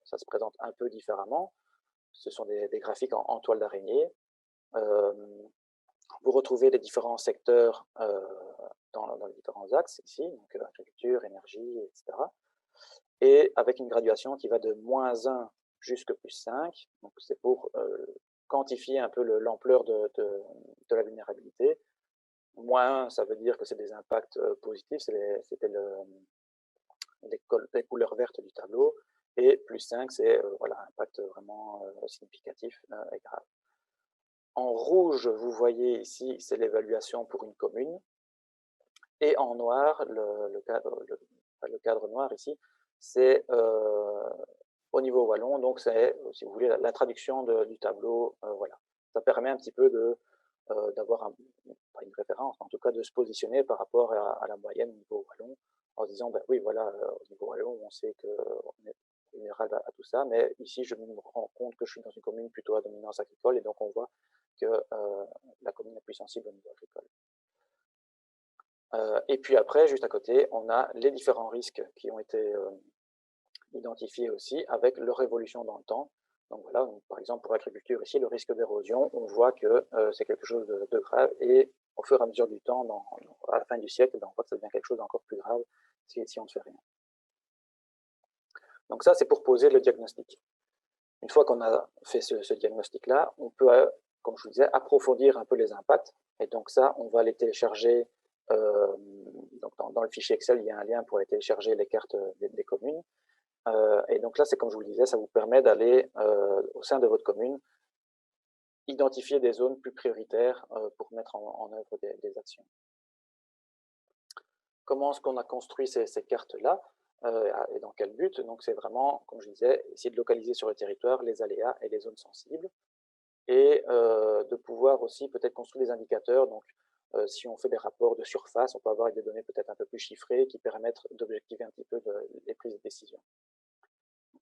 ça se présente un peu différemment. Ce sont des graphiques en toile d'araignée. Vous retrouvez les différents secteurs dans les différents axes ici, donc agriculture, énergie, etc. Et avec une graduation qui va de -1 jusqu'à +5. Donc c'est pour quantifier un peu l'ampleur de la vulnérabilité. -1, ça veut dire que c'est des impacts positifs, c'était les couleurs vertes du tableau, et +5, c'est voilà, impact vraiment significatif et grave. En rouge, vous voyez ici, c'est l'évaluation pour une commune, et en noir, le cadre noir ici, c'est au niveau wallon, donc c'est, si vous voulez, la traduction du tableau. Voilà. Ça permet un petit peu d'avoir pas une référence, en tout cas de se positionner par rapport à la moyenne au niveau wallon, en se disant, ben oui, voilà, au niveau wallon, on sait qu'on est vulnérable à tout ça, mais ici, je me rends compte que je suis dans une commune plutôt à dominance agricole, et donc on voit que la commune est plus sensible au niveau agricole. Et puis après, juste à côté, on a les différents risques qui ont été identifiés aussi, avec leur évolution dans le temps. Donc voilà, donc, par exemple pour l'agriculture ici, le risque d'érosion, on voit que c'est quelque chose de grave, et au fur et à mesure du temps, à la fin du siècle, on voit que ça devient quelque chose d'encore plus grave si on ne fait rien. Donc ça, c'est pour poser le diagnostic. Une fois qu'on a fait ce diagnostic-là, on peut, comme je vous disais, approfondir un peu les impacts. Et donc ça, on va les télécharger. Donc dans le fichier Excel, il y a un lien pour aller télécharger les cartes des communes. Et donc là, c'est comme je vous le disais, ça vous permet d'aller au sein de votre commune, identifier des zones plus prioritaires pour mettre en œuvre des actions. Comment est-ce qu'on a construit ces cartes-là et dans quel but? Donc c'est vraiment, comme je disais, essayer de localiser sur le territoire les aléas et les zones sensibles, et de pouvoir aussi peut-être construire des indicateurs. Donc si on fait des rapports de surface, on peut avoir des données peut-être un peu plus chiffrées qui permettent d'objectiver un petit peu les prises de décision.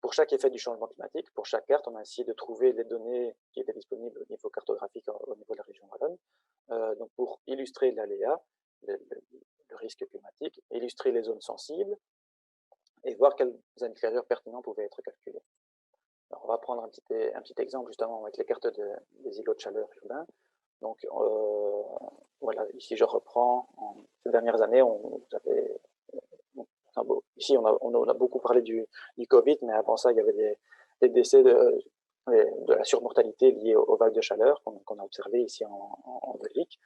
Pour chaque effet du changement climatique, pour chaque carte, on a essayé de trouver les données qui étaient disponibles au niveau cartographique au niveau de la région wallonne. Donc pour illustrer l'aléa, le risque climatique, illustrer les zones sensibles, et voir quels indicateurs pertinents pouvaient être calculés. Alors on va prendre un petit exemple justement avec les cartes des îlots de chaleur urbains. Donc voilà, ici je reprends, ces dernières années, ici on a beaucoup parlé du Covid, mais avant ça il y avait des décès de la surmortalité liée aux vagues de chaleur qu'on a observé ici en Belgique.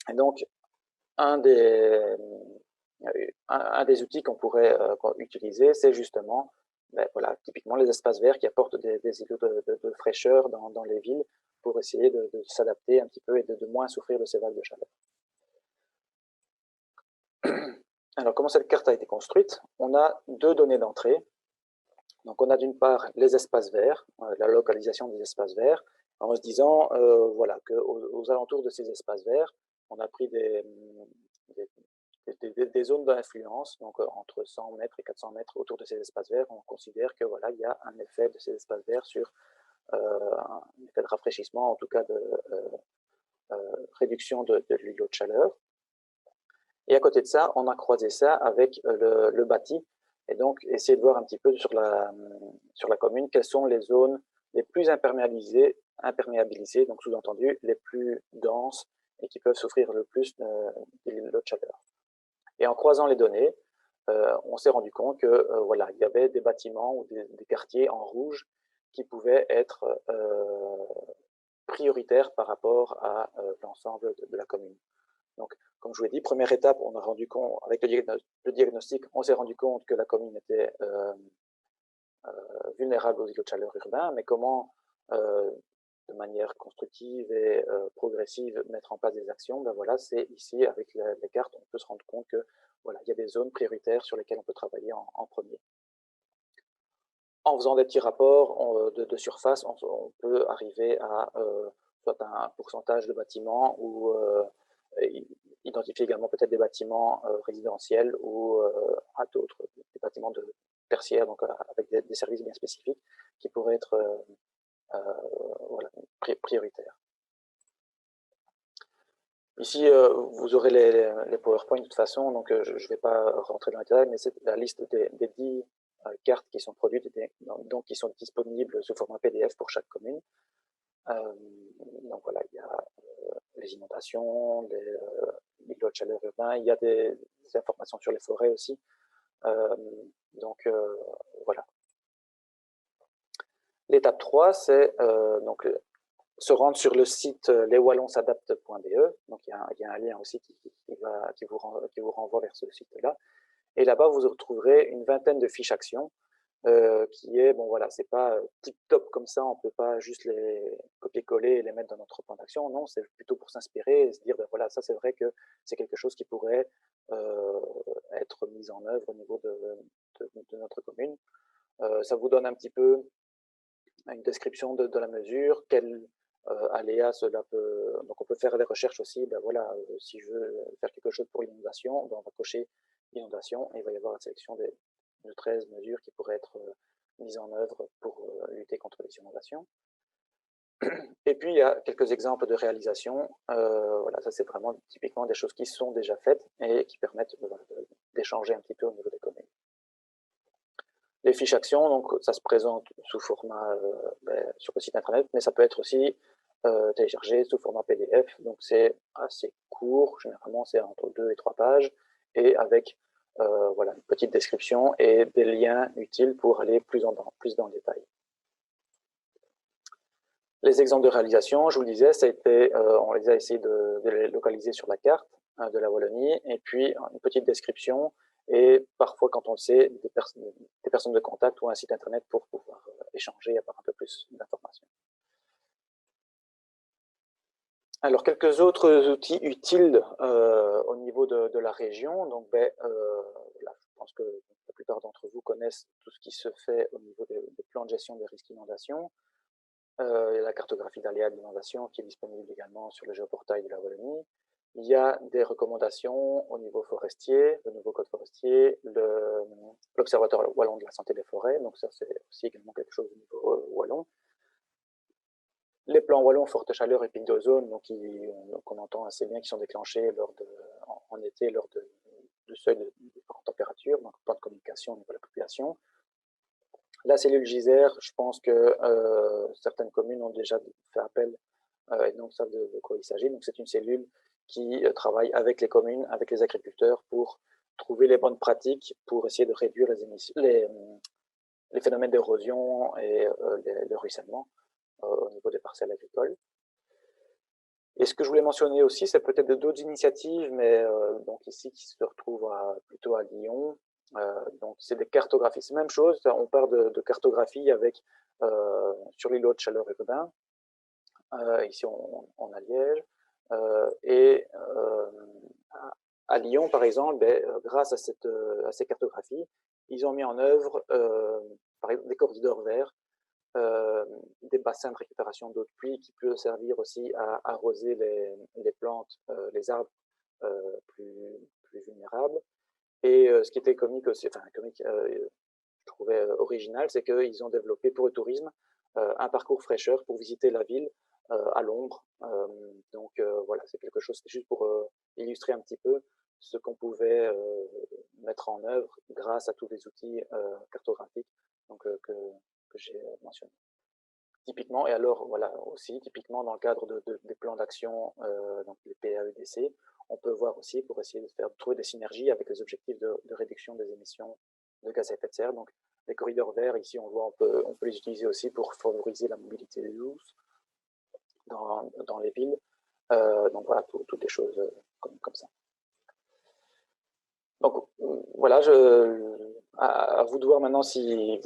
Et donc un des outils qu'on pourrait utiliser, c'est justement voilà, typiquement les espaces verts qui apportent des îlots de fraîcheur dans les villes, pour essayer de s'adapter un petit peu et de moins souffrir de ces vagues de chaleur. Alors, comment cette carte a été construite? On a deux données d'entrée. Donc, on a d'une part les espaces verts, la localisation des espaces verts, en se disant voilà, qu'aux alentours de ces espaces verts, on a pris des zones d'influence, donc entre 100 mètres et 400 mètres autour de ces espaces verts. On considère que voilà, il y a un effet de ces espaces verts sur un effet de rafraîchissement, en tout cas de réduction de l'îlot de chaleur. Et à côté de ça, on a croisé ça avec le bâti, et donc essayer de voir un petit peu sur la commune quelles sont les zones les plus imperméabilisées, donc sous-entendu les plus denses et qui peuvent souffrir le plus de l'îlot de chaleur. Et en croisant les données, on s'est rendu compte que voilà, il y avait des bâtiments ou des quartiers en rouge qui pouvaient être prioritaires par rapport à l'ensemble de la commune. Donc, comme je vous l'ai dit, première étape, on a rendu compte, avec le diagnostic, on s'est rendu compte que la commune était vulnérables aux îlots de chaleur urbains, mais comment, de manière constructive et progressive, mettre en place des actions, ben voilà, c'est ici, avec les cartes, on peut se rendre compte que voilà, il y a des zones prioritaires sur lesquelles on peut travailler en premier. En faisant des petits rapports de surface, on peut arriver à soit un pourcentage de bâtiments ou identifier également peut-être des bâtiments résidentiels ou à d'autres, des bâtiments tertiaires, donc avec des services bien spécifiques qui pourraient être voilà, prioritaires. Ici, vous aurez les PowerPoint de toute façon, donc je ne vais pas rentrer dans les détails, mais c'est la liste des 10 cartes qui sont produites, donc qui sont disponibles sous format PDF pour chaque commune. Donc voilà, il y a les inondations, les îlots de chaleur urbains, il y a des informations sur les forêts aussi. Donc voilà. L'étape 3, c'est donc se rendre sur le site leswallonsadaptent.be. Donc il y a un lien aussi qui vous renvoie vers ce site-là. Et là-bas, vous retrouverez une vingtaine de fiches actions qui est, bon voilà, c'est pas tip-top comme ça, on peut pas juste les copier-coller et les mettre dans notre plan d'action. Non, c'est plutôt pour s'inspirer et se dire, ben voilà, ça c'est vrai que c'est quelque chose qui pourrait être mis en œuvre au niveau de notre commune. Ça vous donne un petit peu une description de la mesure, quel aléa cela peut... Donc on peut faire des recherches aussi, ben voilà, si je veux faire quelque chose pour l'inondation, ben on va cocher inondation et il va y avoir la sélection de 13 mesures qui pourraient être mises en œuvre pour lutter contre les inondations. Et puis il y a quelques exemples de réalisation. Voilà, ça c'est vraiment typiquement des choses qui sont déjà faites et qui permettent d'échanger un petit peu au niveau des communes. Les fiches actions, donc ça se présente sous format sur le site internet, mais ça peut être aussi téléchargé sous format PDF. Donc c'est assez court, généralement c'est entre 2 et 3 pages, et avec voilà, une petite description et des liens utiles pour aller plus dans le détail. Les exemples de réalisation, je vous le disais, ça a été, on les a essayé de les localiser sur la carte de la Wallonie, et puis une petite description, et parfois, quand on le sait, des personnes de contact ou un site internet pour pouvoir échanger et avoir un peu plus d'informations. Alors, quelques autres outils utiles au niveau de la région. Donc, là, je pense que la plupart d'entre vous connaissent tout ce qui se fait au niveau des plans de gestion des risques d'inondation. Il y a la cartographie d'aléas d'inondation qui est disponible également sur le géoportail de la Wallonie. Il y a des recommandations au niveau forestier, le nouveau code forestier, l'Observatoire wallon de la santé des forêts, donc ça c'est aussi également quelque chose au niveau wallon. Les plans wallons forte chaleur et pic d'ozone, donc on entend assez bien, qui sont déclenchés en été lors du seuil de température, donc plan de communication au niveau de la population. La cellule GISER, je pense que certaines communes ont déjà fait appel et donc savent de quoi il s'agit. Donc c'est une cellule qui travaille avec les communes, avec les agriculteurs pour trouver les bonnes pratiques pour essayer de réduire les phénomènes d'érosion et le ruissellement au niveau des parcelles agricoles. Et ce que je voulais mentionner aussi, c'est peut-être d'autres initiatives, mais donc ici qui se retrouvent plutôt à Lyon. Donc c'est des cartographies, c'est la même chose, on part de cartographie avec sur l'îlot de chaleur urbain. Ici on a Liège. Et à Lyon, par exemple, grâce à ces cartographies, ils ont mis en œuvre par exemple, des corridors verts, des bassins de récupération d'eau de pluie qui peuvent servir aussi à arroser les plantes, les arbres plus vulnérables. Et ce qui était comique aussi, enfin comique, je trouvais original, c'est qu'ils ont développé pour le tourisme un parcours fraîcheur pour visiter la ville à l'ombre. Donc voilà, c'est quelque chose, juste pour illustrer un petit peu ce qu'on pouvait mettre en œuvre grâce à tous les outils cartographiques donc, que j'ai mentionné. Typiquement, et alors voilà aussi, typiquement dans le cadre des plans d'action, donc les PAEDC, on peut voir aussi pour essayer de trouver des synergies avec les objectifs de réduction des émissions de gaz à effet de serre. Donc les corridors verts, ici on voit, on peut les utiliser aussi pour favoriser la mobilité douce dans les villes. Donc voilà, toutes les choses comme ça. Donc voilà, à vous de voir maintenant si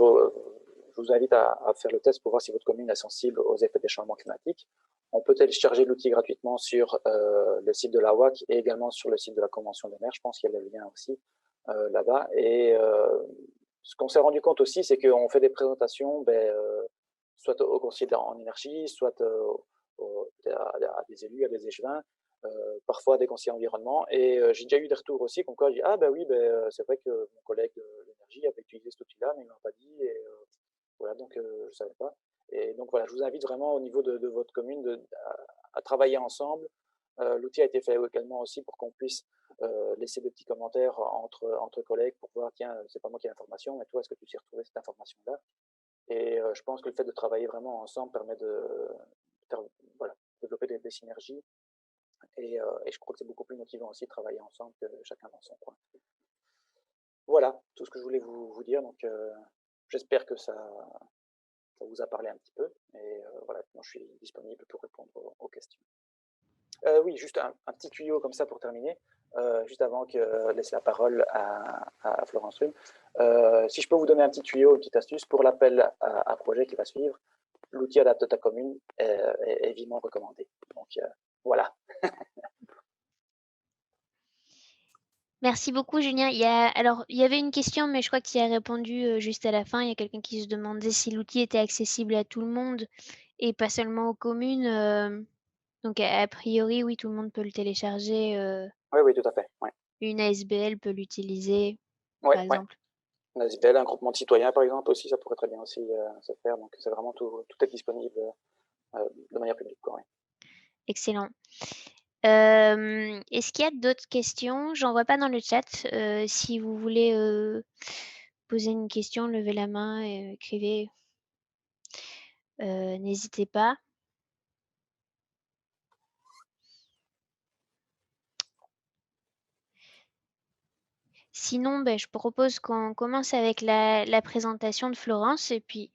je vous invite à faire le test pour voir si votre commune est sensible aux effets des changements climatiques. On peut télécharger l'outil gratuitement sur le site de la WAC et également sur le site de la Convention des maires. Je pense qu'il y a le lien aussi là-bas. Et ce qu'on s'est rendu compte aussi, c'est qu'on fait des présentations soit aux conseillers en énergie, soit à des élus, à des échevins, parfois à des conseillers environnement. Et j'ai déjà eu des retours aussi, comme quoi je dis, ah ben oui, c'est vrai que mon collègue de l'énergie avait utilisé cet outil-là, mais il ne m'a pas dit. Et voilà, donc je ne savais pas. Et donc voilà, je vous invite vraiment au niveau de votre commune à travailler ensemble. L'outil a été fait également aussi pour qu'on puisse laisser des petits commentaires entre collègues pour voir, tiens, c'est pas moi qui ai l'information, mais toi, est-ce que tu sais retrouver cette information-là? Et je pense que le fait de travailler vraiment ensemble permet de faire, voilà, développer des synergies. Et je crois que c'est beaucoup plus motivant aussi de travailler ensemble que chacun dans son coin. Voilà, tout ce que je voulais vous dire. Donc, j'espère que ça vous a parlé un petit peu. Et voilà, maintenant je suis disponible pour répondre aux questions. Oui, juste un petit tuyau comme ça pour terminer, juste avant que laisse la parole à Florence Rhume. Si je peux vous donner un petit tuyau, une petite astuce pour l'appel à projet qui va suivre, l'outil Adapte ta commune est vivement recommandé. Donc voilà. Merci beaucoup, Julien. Alors, il y avait une question, mais je crois que tu y as répondu juste à la fin. Il y a quelqu'un qui se demandait si l'outil était accessible à tout le monde et pas seulement aux communes. Donc, a priori, oui, tout le monde peut le télécharger. Oui, oui, tout à fait. Ouais. Une ASBL peut l'utiliser, Ouais, par exemple. Un ASBL, un groupement de citoyens, par exemple, aussi, ça pourrait très bien aussi se faire. Donc, c'est vraiment tout est disponible de manière publique. Quoi, ouais. Excellent. Est-ce qu'il y a d'autres questions? J'en vois pas dans le chat. Si vous voulez poser une question, levez la main et écrivez. N'hésitez pas. Sinon, ben, je propose qu'on commence avec la présentation de Florence et puis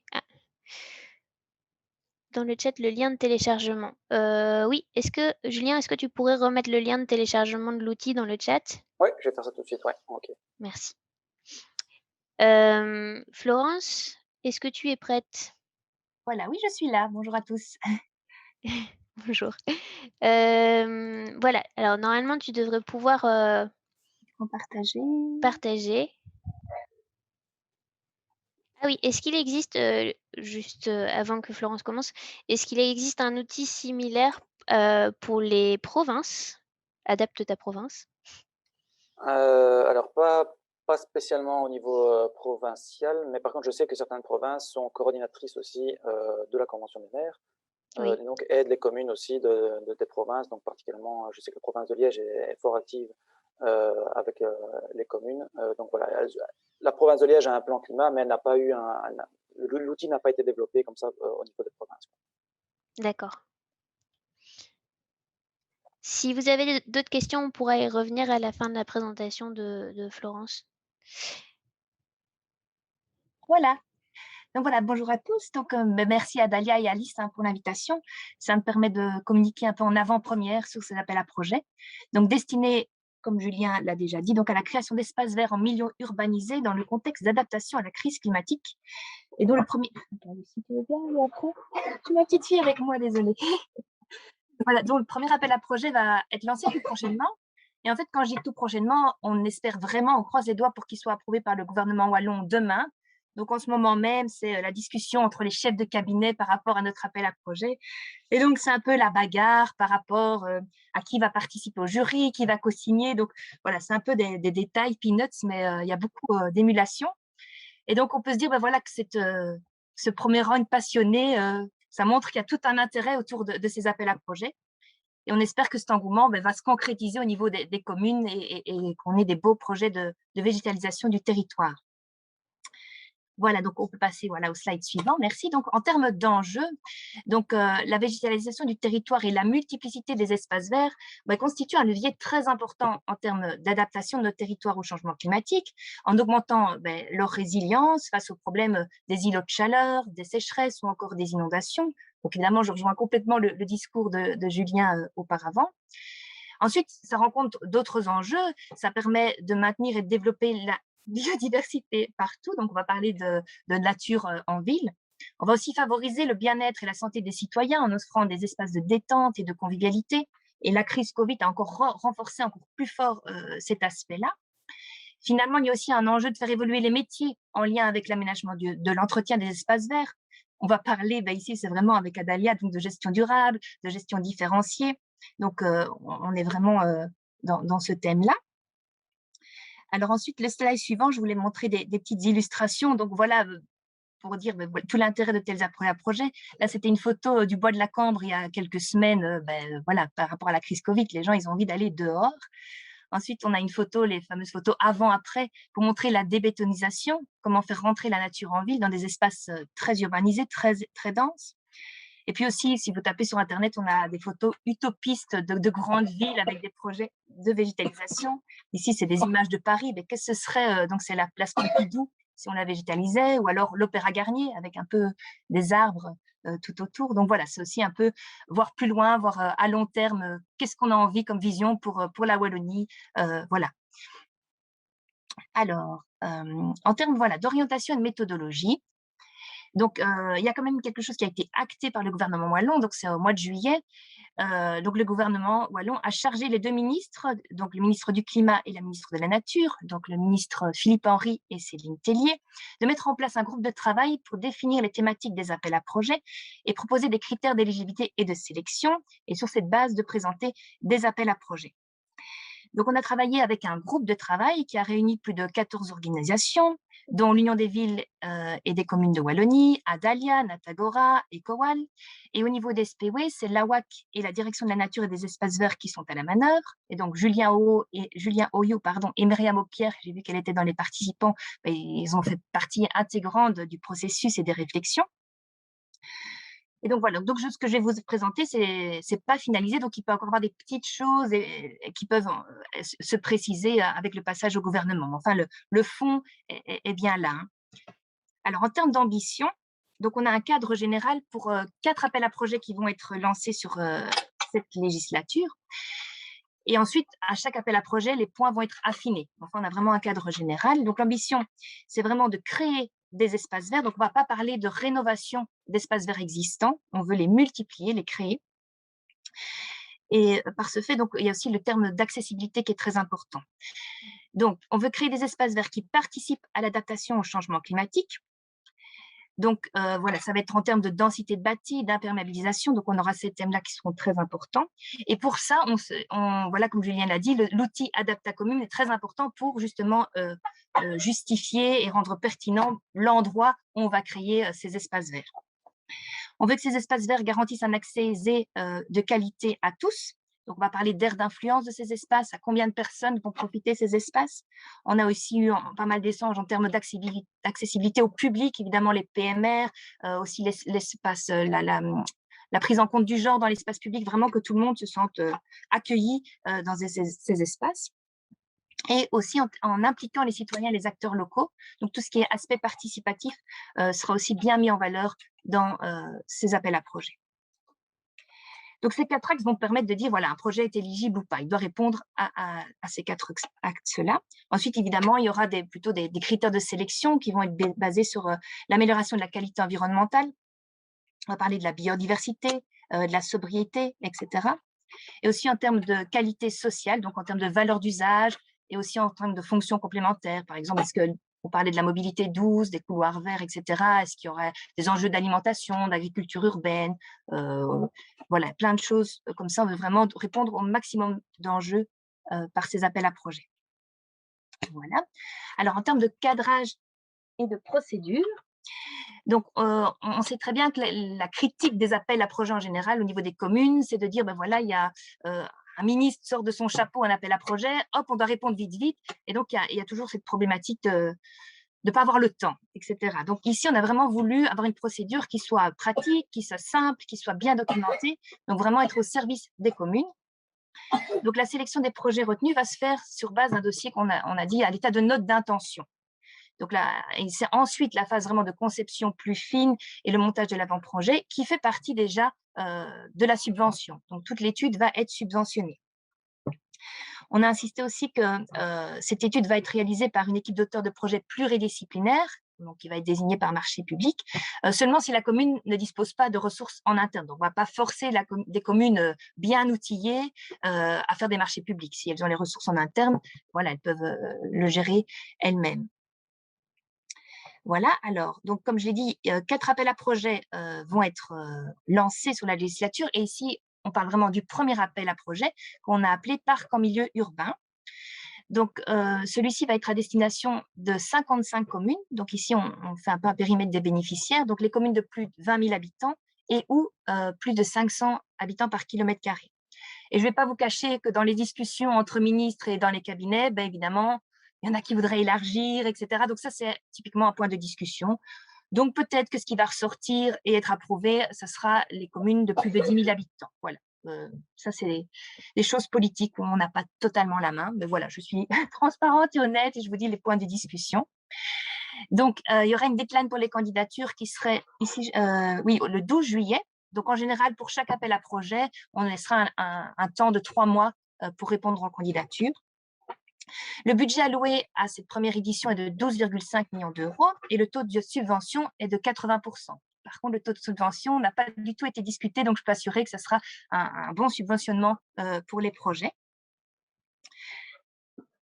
dans le chat le lien de téléchargement. Oui, Julien, est-ce que tu pourrais remettre le lien de téléchargement de l'outil dans le chat? Oui, je vais faire ça tout de suite. Ouais, ok. Merci. Florence, est-ce que tu es prête? Voilà, oui, je suis là. Bonjour à tous. Bonjour. Voilà, alors normalement tu devrais pouvoir Partager. partager. Ah oui, est-ce qu'il existe, juste avant que Florence commence, est-ce qu'il existe un outil similaire pour les provinces? Adapte ta province. Alors, pas spécialement au niveau provincial, mais par contre, je sais que certaines provinces sont coordinatrices aussi de la Convention des maires, Oui. et donc aident les communes aussi des provinces. Donc, particulièrement, je sais que la province de Liège est fort active avec les communes. Donc, voilà, la province de Liège a un plan climat, mais n'a pas eu l'outil n'a pas été développé comme ça au niveau des provinces. D'accord. Si vous avez d'autres questions, on pourra y revenir à la fin de la présentation de Florence. Voilà. Donc voilà, bonjour à tous. Donc merci à Dalia et Alice pour l'invitation. Ça me permet de communiquer un peu en avant-première sur ces appels à projets. Donc destinés, comme Julien l'a déjà dit, donc à la création d'espaces verts en milieux urbanisés dans le contexte d'adaptation à la crise climatique. Et dont le premier... Attendez, si tu veux bien aller après. Tu ma petite fille avec moi, désolée. Voilà, donc le premier appel à projet va être lancé tout prochainement. Et en fait, quand je dis tout prochainement, on espère vraiment, on croise les doigts pour qu'il soit approuvé par le gouvernement wallon demain. Donc, en ce moment même, c'est la discussion entre les chefs de cabinet par rapport à notre appel à projet. Et donc, c'est un peu la bagarre par rapport à qui va participer au jury, qui va co-signer. Donc, voilà, c'est un peu des détails, peanuts, mais il y a beaucoup d'émulation. Et donc, on peut se dire, ben voilà, que ce premier round passionné, ça montre qu'il y a tout un intérêt autour de ces appels à projets. Et on espère que cet engouement va se concrétiser au niveau des communes et qu'on ait des beaux projets de végétalisation du territoire. Voilà, donc on peut passer au slide suivant. Merci. Donc, en termes d'enjeux, la végétalisation du territoire et la multiplicité des espaces verts constituent un levier très important en termes d'adaptation de notre territoire au changement climatique, en augmentant leur résilience face aux problèmes des îlots de chaleur, des sécheresses ou encore des inondations. Donc, évidemment, je rejoins complètement le discours de Julien auparavant. Ensuite, ça rencontre d'autres enjeux. Ça permet de maintenir et de développer biodiversité partout, donc on va parler de nature en ville. On va aussi favoriser le bien-être et la santé des citoyens en offrant des espaces de détente et de convivialité. Et la crise Covid a encore renforcé encore plus fort cet aspect-là. Finalement, il y a aussi un enjeu de faire évoluer les métiers en lien avec l'aménagement de l'entretien des espaces verts. On va parler, ici, c'est vraiment avec Adalia, donc de gestion durable, de gestion différenciée. Donc, on est vraiment dans ce thème-là. Alors ensuite, le slide suivant, je voulais montrer des petites illustrations. Donc voilà, pour dire tout l'intérêt de tels projets. Là, c'était une photo du bois de la Cambre il y a quelques semaines, voilà, par rapport à la crise Covid. Les gens, ils ont envie d'aller dehors. Ensuite, on a une photo, les fameuses photos avant-après, pour montrer la débétonisation, comment faire rentrer la nature en ville dans des espaces très urbanisés, très, très denses. Et puis aussi, si vous tapez sur Internet, on a des photos utopistes de grandes villes avec des projets de végétalisation. Ici, c'est des images de Paris. Mais qu'est-ce que ce serait donc, c'est la place Pompidou, si on la végétalisait, ou alors l'Opéra Garnier, avec un peu des arbres tout autour. Donc voilà, c'est aussi un peu voir plus loin, voir à long terme, qu'est-ce qu'on a envie comme vision pour la Wallonie. Voilà. Alors, en termes voilà, d'orientation et de méthodologie, donc, il y a quand même quelque chose qui a été acté par le gouvernement wallon, donc c'est au mois de juillet. Donc, le gouvernement wallon a chargé les deux ministres, donc le ministre du Climat et la ministre de la Nature, donc le ministre Philippe Henry et Céline Tellier, de mettre en place un groupe de travail pour définir les thématiques des appels à projets et proposer des critères d'éligibilité et de sélection, et sur cette base de présenter des appels à projets. Donc, on a travaillé avec un groupe de travail qui a réuni plus de 14 organisations, dont l'Union des villes et des communes de Wallonie, Adalia, Natagora et Kowal. Et au niveau des SPW, c'est l'AWAC et la Direction de la Nature et des Espaces Verts qui sont à la manœuvre. Et donc, Julien Oyo et Myriam Opierre, j'ai vu qu'elle était dans les participants, ils ont fait partie intégrante du processus et des réflexions. Et donc voilà, donc ce que je vais vous présenter, c'est pas finalisé, donc il peut encore avoir des petites choses qui peuvent se préciser avec le passage au gouvernement. Enfin, le fond est bien là. Hein. Alors, en termes d'ambition, donc on a un cadre général pour 4 appels à projets qui vont être lancés sur cette législature. Et ensuite, à chaque appel à projet, les points vont être affinés. Enfin, on a vraiment un cadre général. Donc, l'ambition, c'est vraiment de créer des espaces verts. Donc, on ne va pas parler de rénovation d'espaces verts existants. On veut les multiplier, les créer. Et par ce fait, donc, il y a aussi le terme d'accessibilité qui est très important. Donc, on veut créer des espaces verts qui participent à l'adaptation au changement climatique. Donc, voilà, ça va être en termes de densité de bâti, d'imperméabilisation. Donc, on aura ces thèmes-là qui seront très importants. Et pour ça, voilà, comme Julien l'a dit, l'outil Adaptacommune est très important pour justement justifier et rendre pertinent l'endroit où on va créer ces espaces verts. On veut que ces espaces verts garantissent un accès aisé de qualité à tous. Donc, on va parler d'aire d'influence de ces espaces, à combien de personnes vont profiter de ces espaces. On a aussi eu pas mal d'échanges en termes d'accessibilité au public, évidemment les PMR, aussi l'espace, la prise en compte du genre dans l'espace public, vraiment que tout le monde se sente accueilli dans ces espaces. Et aussi en impliquant les citoyens et les acteurs locaux. Donc, tout ce qui est aspect participatif sera aussi bien mis en valeur dans ces appels à projets. Donc, ces 4 axes vont permettre de dire, voilà, un projet est éligible ou pas. Il doit répondre à ces 4 axes-là. Ensuite, évidemment, il y aura plutôt des critères de sélection qui vont être basés sur l'amélioration de la qualité environnementale. On va parler de la biodiversité, de la sobriété, etc. Et aussi en termes de qualité sociale, donc en termes de valeur d'usage, et aussi en termes de fonctions complémentaires. Par exemple, est-ce qu'on parlait de la mobilité douce, des couloirs verts, etc. Est-ce qu'il y aurait des enjeux d'alimentation, d'agriculture urbaine, voilà, plein de choses comme ça. On veut vraiment répondre au maximum d'enjeux par ces appels à projets. Voilà. Alors, en termes de cadrage et de procédure, donc, on sait très bien que la critique des appels à projets en général au niveau des communes, c'est de dire, ben voilà, il y a un ministre sort de son chapeau un appel à projet, hop, on doit répondre vite, vite. Et donc, il y a toujours cette problématique de ne pas avoir le temps, etc. Donc, ici, on a vraiment voulu avoir une procédure qui soit pratique, qui soit simple, qui soit bien documentée, donc vraiment être au service des communes. Donc, la sélection des projets retenus va se faire sur base d'un dossier on a dit à l'état de note d'intention. Donc là, c'est ensuite la phase vraiment de conception plus fine et le montage de l'avant-projet qui fait partie déjà de la subvention. Donc, toute l'étude va être subventionnée. On a insisté aussi que cette étude va être réalisée par une équipe d'auteurs de projets pluridisciplinaires, donc qui va être désignée par marché public, seulement si la commune ne dispose pas de ressources en interne. Donc, on ne va pas forcer des communes bien outillées à faire des marchés publics. Si elles ont les ressources en interne, voilà, elles peuvent le gérer elles-mêmes. Voilà, alors, donc comme je l'ai dit, 4 appels à projets vont être lancés sur la législature. Et ici, on parle vraiment du premier appel à projet qu'on a appelé Parc en milieu urbain. Donc, celui-ci va être à destination de 55 communes. Donc, ici, on fait un peu un périmètre des bénéficiaires. Donc, les communes de plus de 20 000 habitants et ou plus de 500 habitants par kilomètre carré. Et je ne vais pas vous cacher que dans les discussions entre ministres et dans les cabinets, ben, évidemment, il y en a qui voudraient élargir, etc. Donc, ça, c'est typiquement un point de discussion. Donc, peut-être que ce qui va ressortir et être approuvé, ce sera les communes de plus de 10 000 habitants. Voilà. Ça, c'est des choses politiques où on n'a pas totalement la main. Mais voilà, je suis transparente et honnête et je vous dis les points de discussion. Donc, il y aura une deadline pour les candidatures qui serait ici, oui, le 12 juillet. Donc, en général, pour chaque appel à projet, on laissera un temps de 3 mois pour répondre aux candidatures. Le budget alloué à cette première édition est de 12,5 millions d'euros et le taux de subvention est de 80%. Par contre, le taux de subvention n'a pas du tout été discuté, donc je peux assurer que ce sera un bon subventionnement pour les projets.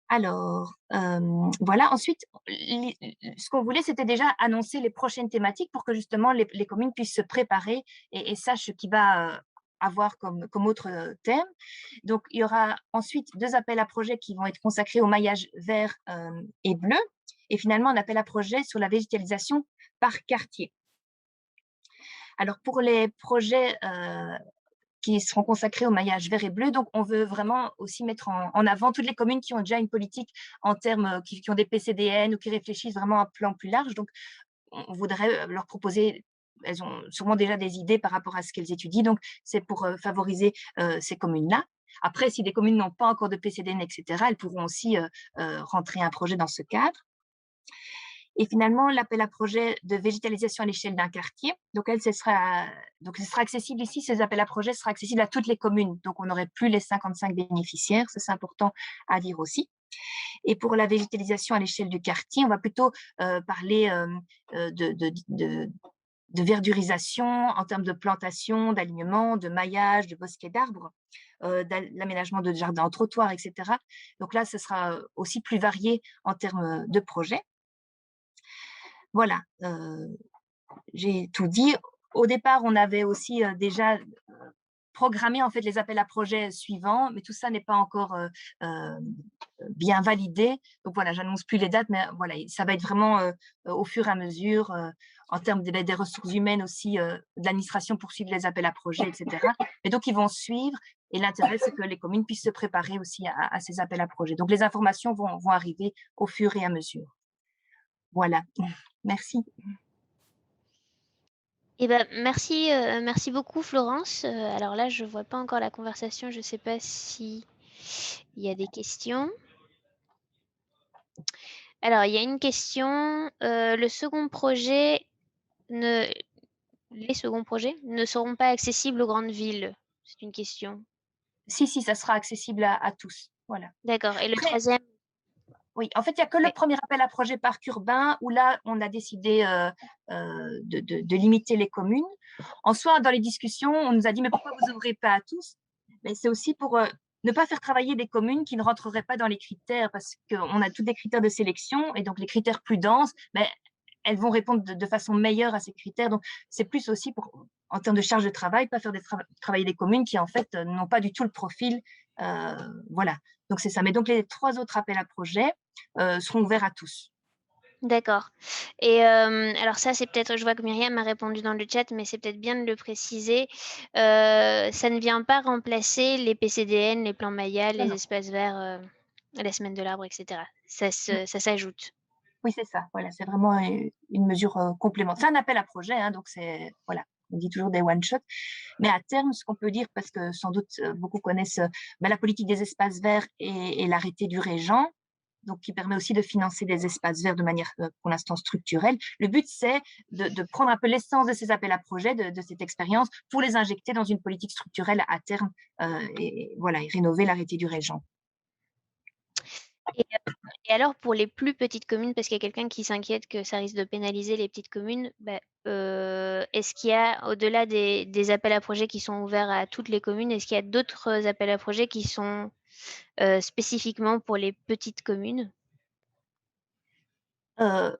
Alors, voilà. Ensuite, ce qu'on voulait, c'était déjà annoncer les prochaines thématiques pour que justement les communes puissent se préparer et sachent ce qui va avoir comme autre thème. Donc, il y aura ensuite 2 appels à projets qui vont être consacrés au maillage vert et bleu, et finalement un appel à projet sur la végétalisation par quartier. Alors, pour les projets qui seront consacrés au maillage vert et bleu. Donc, on veut vraiment aussi mettre en avant toutes les communes qui ont déjà une politique en termes, qui ont des PCDN ou qui réfléchissent vraiment à un plan plus large. Donc, on voudrait leur proposer, elles ont sûrement déjà des idées par rapport à ce qu'elles étudient. Donc, c'est pour favoriser ces communes-là. Après, si des communes n'ont pas encore de PCDN, etc., elles pourront aussi rentrer un projet dans ce cadre. Et finalement, l'appel à projet de végétalisation à l'échelle d'un quartier. Donc, ce sera accessible ici, ces appels à projets sera accessible à toutes les communes. Donc, on n'aurait plus les 55 bénéficiaires, ça c'est important à dire aussi. Et pour la végétalisation à l'échelle du quartier, on va plutôt parler de verdurisation en termes de plantation, d'alignement, de maillage, de bosquets d'arbres, l'aménagement de jardins en trottoir, etc. Donc là, ce sera aussi plus varié en termes de projets. Voilà, j'ai tout dit. Au départ, on avait aussi déjà programmé en fait les appels à projets suivants, mais tout ça n'est pas encore bien validé. Donc voilà, j'annonce plus les dates, mais voilà, ça va être vraiment au fur et à mesure en termes des ressources humaines aussi, de l'administration pour suivre les appels à projets, etc. Et donc, ils vont suivre. Et l'intérêt, c'est que les communes puissent se préparer aussi à ces appels à projets. Donc, les informations vont arriver au fur et à mesure. Voilà. Merci. Eh ben, merci, merci beaucoup Florence. Alors là, je vois pas encore la conversation, je sais pas si il y a des questions. Alors, il y a une question. Les seconds projets ne seront pas accessibles aux grandes villes. C'est une question. Si, ça sera accessible à tous. Voilà. D'accord. Et le troisième? Oui, en fait, il n'y a que le premier appel à projet parc urbain où là, on a décidé de limiter les communes. En soi, dans les discussions, on nous a dit, mais pourquoi vous n'ouvrez pas à tous? Mais c'est aussi pour ne pas faire travailler des communes qui ne rentreraient pas dans les critères parce qu'on a tous des critères de sélection et donc les critères plus denses, mais elles vont répondre de façon meilleure à ces critères. Donc, c'est plus aussi pour, en termes de charge de travail, pas faire travailler des communes qui, en fait, n'ont pas du tout le profil. Voilà. Donc, c'est ça. Mais donc, les 3 autres appels à projets seront ouverts à tous. D'accord. Et alors ça, c'est peut-être, je vois que Myriam a répondu dans le chat, mais c'est peut-être bien de le préciser. Ça ne vient pas remplacer les PCDN, les plans Maya, les espaces verts, la semaine de l'arbre, etc. Ça s'ajoute. Oui, c'est ça. Voilà, c'est vraiment une mesure complémentaire. C'est un appel à projet, hein, donc c'est, voilà, on dit toujours des one-shots. Mais à terme, ce qu'on peut dire, parce que sans doute beaucoup connaissent la politique des espaces verts et l'arrêté du régent, donc qui permet aussi de financer des espaces verts de manière pour l'instant structurelle. Le but, c'est de prendre un peu l'essence de ces appels à projets, de cette expérience, pour les injecter dans une politique structurelle à terme et voilà, et rénover l'arrêté du régent. Et alors pour les plus petites communes, parce qu'il y a quelqu'un qui s'inquiète que ça risque de pénaliser les petites communes, bah, est-ce qu'il y a, au-delà des appels à projets qui sont ouverts à toutes les communes, est-ce qu'il y a d'autres appels à projets qui sont spécifiquement pour les petites communes? Pas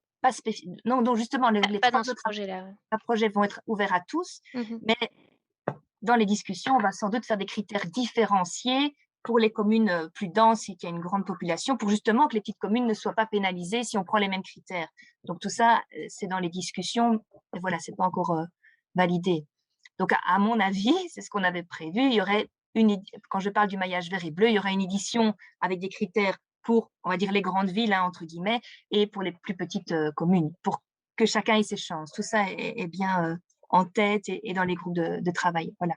non, donc justement, les Pas 3 dans ce autres projet-là. projets vont être ouverts à tous, Mmh. mais dans les discussions, on va sans doute faire des critères différenciés pour les communes plus denses et qui a une grande population, pour justement que les petites communes ne soient pas pénalisées si on prend les mêmes critères. Donc tout ça, c'est dans les discussions, et voilà, c'est pas encore validé. Donc à mon avis, c'est ce qu'on avait prévu. Il y aurait quand je parle du maillage vert et bleu, il y aurait une édition avec des critères pour, on va dire, les grandes villes, hein, entre guillemets, et pour les plus petites communes, pour que chacun ait ses chances. Tout ça est bien en tête et dans les groupes de travail. Voilà.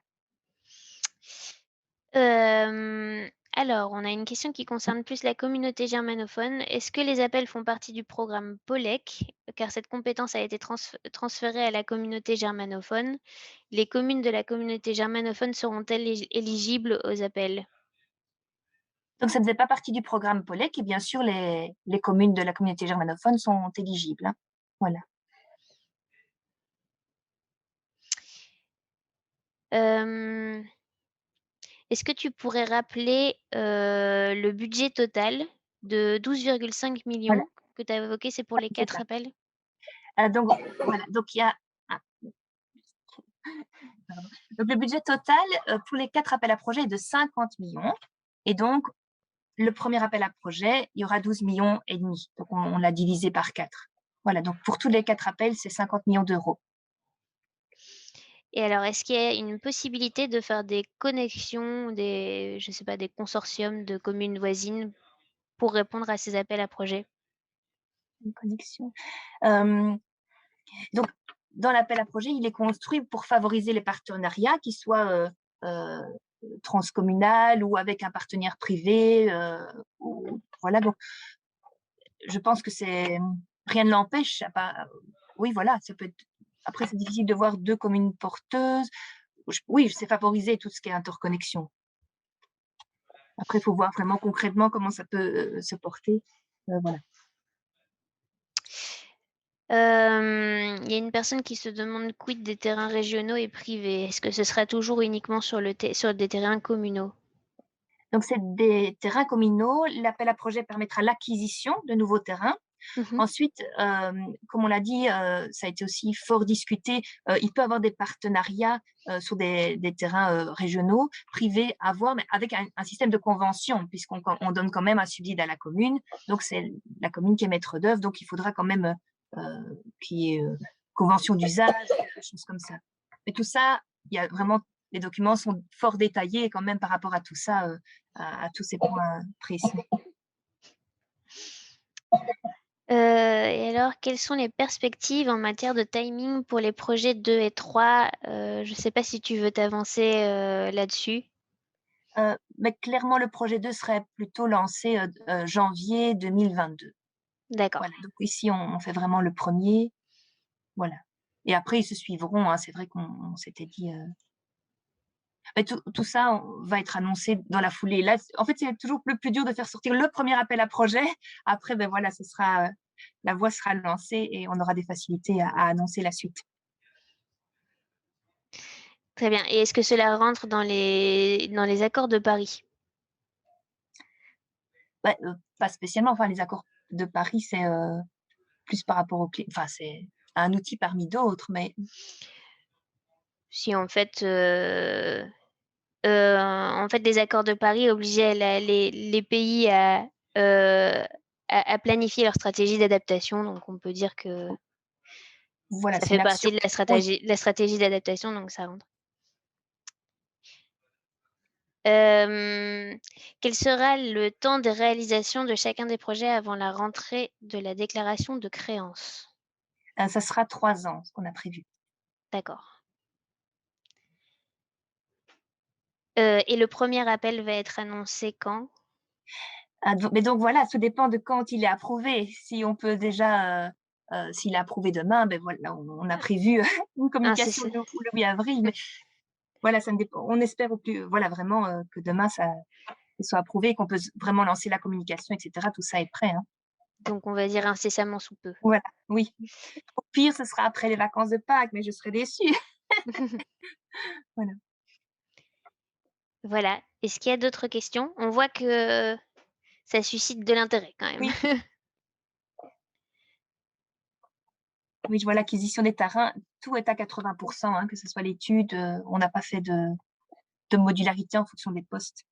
Alors, on a une question qui concerne plus la communauté germanophone. Est-ce que les appels font partie du programme POLEC? Car cette compétence a été transférée à la communauté germanophone. Les communes de la communauté germanophone seront-elles éligibles aux appels? Donc, ça ne faisait pas partie du programme POLEC et bien sûr, les communes de la communauté germanophone sont éligibles, hein. Voilà. Euh, Est-ce que tu pourrais rappeler le budget total de 12,5 Voilà, millions que tu as évoqué? C'est pour les c'est 4 ça. appels? Donc, voilà, donc il y a ah, pardon. Donc le budget total, pour les 4 appels à projets est de 50 millions et donc le premier appel à projet, il y aura 12,5 millions. Donc on l'a divisé par 4. Voilà, donc pour tous les 4 appels, c'est 50 millions d'euros. Et alors, est-ce qu'il y a une possibilité de faire des connexions, je sais pas, des consortiums de communes voisines pour répondre à ces appels à projets? Une connexion. Hem, donc dans l'appel à projet, il est construit pour favoriser les partenariats qui soient, heu, transcommunal ou avec un partenaire privé, ou voilà, donc je pense que rien ne l'empêche à pas oui, voilà, ça peut être après c'est difficile de voir 2 communes porteuses. Oui, c'est favoriser tout ce qui est interconnexion. Après, il faut voir vraiment concrètement comment ça peut, se porter, voilà. Il y a une personne qui se demande quid des terrains régionaux et privés? Est-ce que ce sera toujours uniquement sur des terrains communaux? Donc c'est des terrains communaux. L'appel à projet permettra l'acquisition de nouveaux terrains. Mmh. Ensuite, comme on l'a dit, ça a été aussi fort discuté, il peut avoir des partenariats, sur des terrains, régionaux, privés, à voir, mais avec un système de convention puisqu'on donne quand même un subside à la commune. Donc c'est la commune qui est maître d'œuvre, donc il faudra quand même, qu'il y ait, convention d'usage, des choses comme ça. Mais tout ça, il y a vraiment les documents sont fort détaillés quand même par rapport à tout ça, à tous ces points précis. Et alors, quelles sont les perspectives en matière de timing pour les projets 2 et 3? Je ne sais pas si tu veux t'avancer, là-dessus? Mais clairement, le projet 2 serait plutôt lancé, janvier 2022. D'accord. Voilà, donc ici, on fait vraiment le premier, voilà, et après ils se suivront, hein. C'est vrai qu'on s'était dit, mais tout ça va être annoncé dans la foulée. Là, en fait, c'est toujours le plus dur de faire sortir le premier appel à projet. Après, ben voilà, ce sera, la voie sera lancée et on aura des facilités à annoncer la suite. Très bien, et est-ce que cela rentre dans les accords de Paris? Ouais, pas spécialement, enfin les accords de Paris, c'est, plus par rapport au enfin c'est un outil parmi d'autres, mais Si en fait, les accords de Paris obligeaient les pays heu, à planifier leur stratégie d'adaptation, donc on peut dire que voilà, ça c'est fait une action. partie de Oui. la stratégie d'adaptation, donc ça rentre. Hem, Quel sera le temps de réalisation de chacun des projets avant la rentrée de la déclaration de créances? Ça sera 3 ans, ce qu'on a prévu. D'accord. Et le premier appel va être annoncé quand? Ah do mais donc voilà, tout dépend de quand il est approuvé. Si on peut déjà, s'il est approuvé demain, ben voilà, on a prévu une Ah, communication le 8 avril, mais voilà, ça ne dépend on espère au plus voilà, vraiment, que demain ça qu'elle soit approuvée et qu'on peut vraiment lancer la communication, etc. Tout ça est prêt, hein. Donc on va dire incessamment sous peu. Voilà, oui. Au pire, ce sera après les vacances de Pâques, mais je serai déçue. Voilà. Voilà. Est-ce qu'il y a d'autres questions? On voit que ça suscite de l'intérêt quand même. Oui. Oui, je vois l'acquisition des terrains, tout est à 80 hein, que ce soit l'étude, on n'a pas fait de modularité en fonction des postes.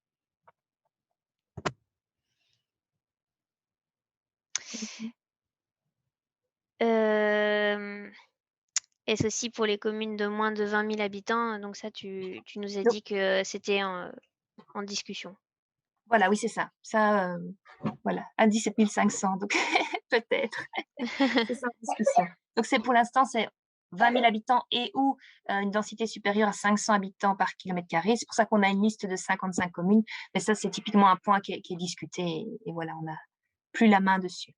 Hem, Est-ce aussi pour les communes de moins de 20 000 habitants? Donc ça, tu nous as Donc dit que c'était en discussion. voilà, oui, c'est ça. Ça, voilà, à 17 500 donc peut-être. C'est ça la discussion. Donc c'est pour l'instant, c'est 20 000 habitants et ou une densité supérieure à 500 habitants par kilomètre carré. C'est pour ça qu'on a une liste de 55 communes, mais ça, c'est typiquement un point qui est discuté et voilà, on n'a plus la main dessus.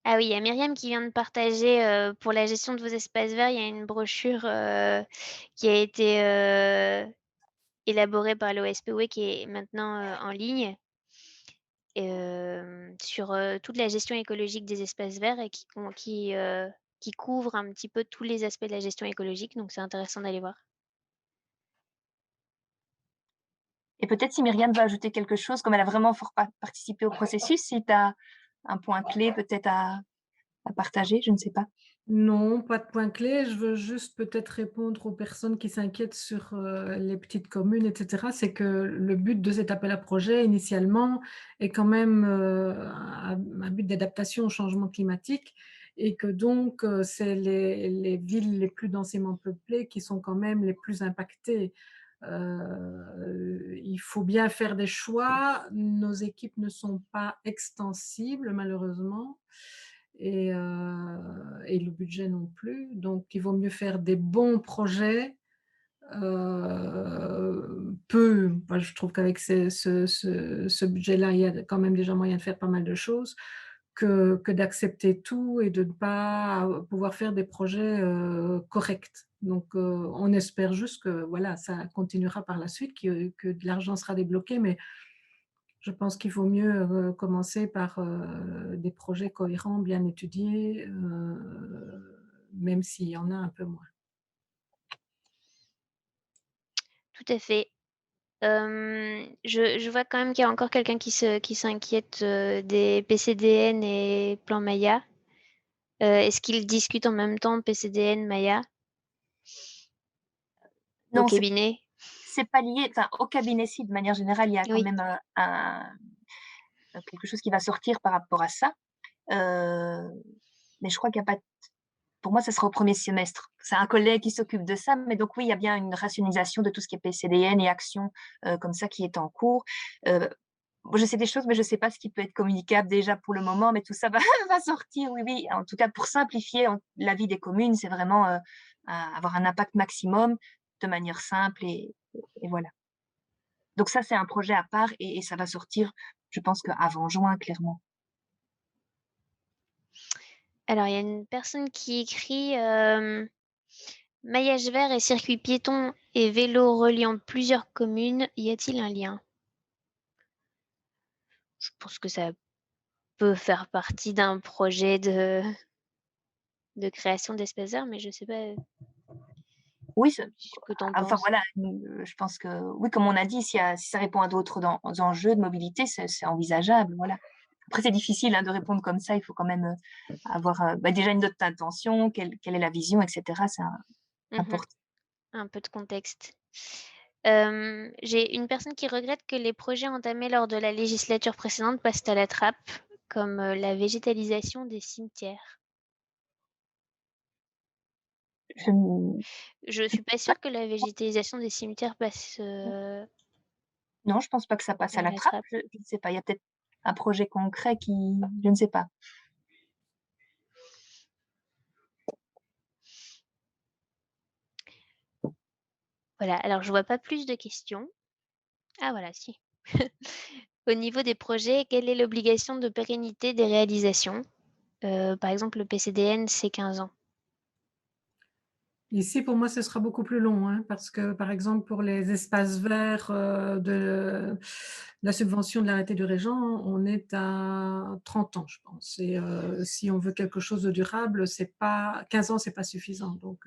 Ah oui, il y a Myriam qui vient de partager, pour la gestion de vos espaces verts, il y a une brochure, qui a été, élaborée par l'OSPW qui est maintenant, en ligne, sur, toute la gestion écologique des espaces verts et qui couvre un petit peu tous les aspects de la gestion écologique, donc c'est intéressant d'aller voir. Et peut-être si Myriam veut ajouter quelque chose, comme elle a vraiment fort participé au processus, si tu as un point clé peut-être à partager, je ne sais pas. Non, pas de point clé. Je veux juste peut-être répondre aux personnes qui s'inquiètent sur les petites communes, etc. C'est que le but de cet appel à projet, initialement, est quand même un but d'adaptation au changement climatique et que donc c'est les villes les plus densément peuplées qui sont quand même les plus impactées. Il faut bien faire des choix. Nos équipes ne sont pas extensibles, malheureusement. Et le budget non plus. Donc, il vaut mieux faire des bons projets. Je trouve qu'avec ce budget-là, il y a quand même déjà moyen de faire pas mal de choses, que d'accepter tout et de ne pas pouvoir faire des projets corrects. Donc, on espère juste que voilà, ça continuera par la suite, que de l'argent sera débloqué, mais je pense qu'il vaut mieux commencer par des projets cohérents, bien étudiés, même s'il y en a un peu moins. Tout à fait. Je vois quand même qu'il y a encore quelqu'un qui s'inquiète, des PCDN et plan Maya. Est-ce qu'ils discutent en même temps PCDN, Maya au Non, cabinet? c'est pas lié, enfin, au cabinet, si, de manière générale, il y a quand Oui. même quelque chose qui va sortir par rapport à ça. Mais je crois qu'il n'y a pas. Pour moi, ça sera au premier semestre. C'est un collègue qui s'occupe de ça, mais donc oui, il y a bien une rationalisation de tout ce qui est PCDN et actions comme ça qui est en cours. Je sais des choses, mais je ne sais pas ce qui peut être communicable déjà pour le moment, mais tout ça va, va sortir, oui, oui. En tout cas, pour simplifier la vie des communes, c'est vraiment avoir un impact maximum de manière simple et voilà. Donc ça, c'est un projet à part et ça va sortir, je pense qu'avant juin, clairement. Alors, il y a une personne qui écrit, maillage vert et circuit piéton et vélo reliant plusieurs communes, y a-t-il un lien? Je pense que ça peut faire partie d'un projet de création d'espaces verts, mais je sais pas, Oui, ce que tu en enfin penses? voilà, je pense que oui, comme on a dit, si ça répond à d'autres enjeux de mobilité, c'est envisageable, voilà. Après, c'est difficile hein, de répondre comme ça, il faut quand même avoir déjà une note d'intention, quelle est la vision, etc. C'est Mmh. important. Un peu de contexte. J'ai une personne qui regrette que les projets entamés lors de la législature précédente passent à la trappe, comme, la végétalisation des cimetières. Je n- Je suis pas sûre que la végétalisation des cimetières passe, non, je pense pas que ça passe à à la la trappe, trappe. je ne sais pas, il y a peut-être un projet concret qui, je ne sais pas. Voilà, alors je vois pas plus de questions. Ah voilà, si. Au niveau des projets, quelle est l'obligation de pérennité des réalisations? Par exemple, le PCDN, c'est 15 ans. Ici, pour moi, ce sera beaucoup plus long, hein, parce que, par exemple, pour les espaces verts de la subvention de l'arrêté du régent, on est à 30 ans, je pense. Et si on veut quelque chose de durable, c'est pas 15 ans, c'est pas suffisant. Donc,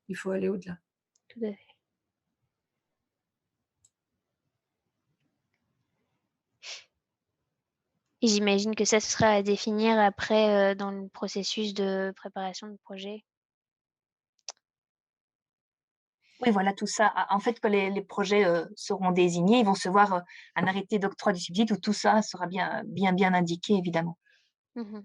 il faut aller au-delà. Tout à fait. Et j'imagine que ça, ce sera à définir après dans le processus de préparation de projet. Oui, voilà, tout ça. En fait, quand les projets seront désignés, ils vont se voir un arrêté d'octroi du subside où tout ça sera bien indiqué, évidemment. Mmh.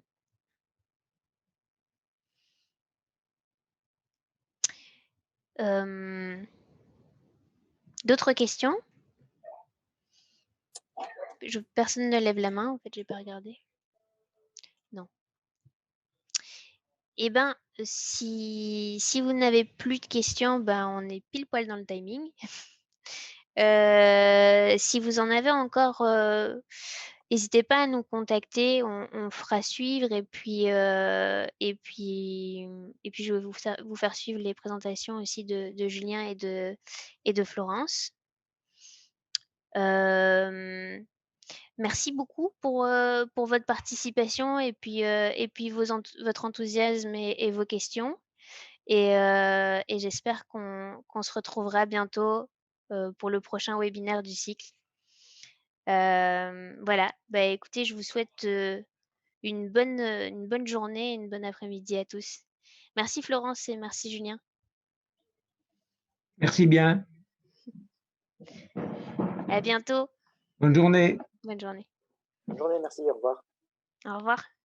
D'autres questions? Personne ne lève la main, en fait, j'ai pas regardé. Non. Eh ben, si vous n'avez plus de questions, ben, on est pile poil dans le timing. Si vous en avez encore, n'hésitez pas à nous contacter, on fera suivre et puis je vais vous faire suivre les présentations aussi de Julien et de Florence. Merci beaucoup pour votre participation et puis votre enthousiasme et vos questions. Et j'espère qu'on se retrouvera bientôt pour le prochain webinaire du cycle. Voilà, bah, écoutez, je vous souhaite une bonne journée, une bonne après-midi à tous. Merci Florence et merci Julien. Merci bien. À bientôt. Bonne journée. Bonne journée. Bonne journée, merci, au revoir. Au revoir.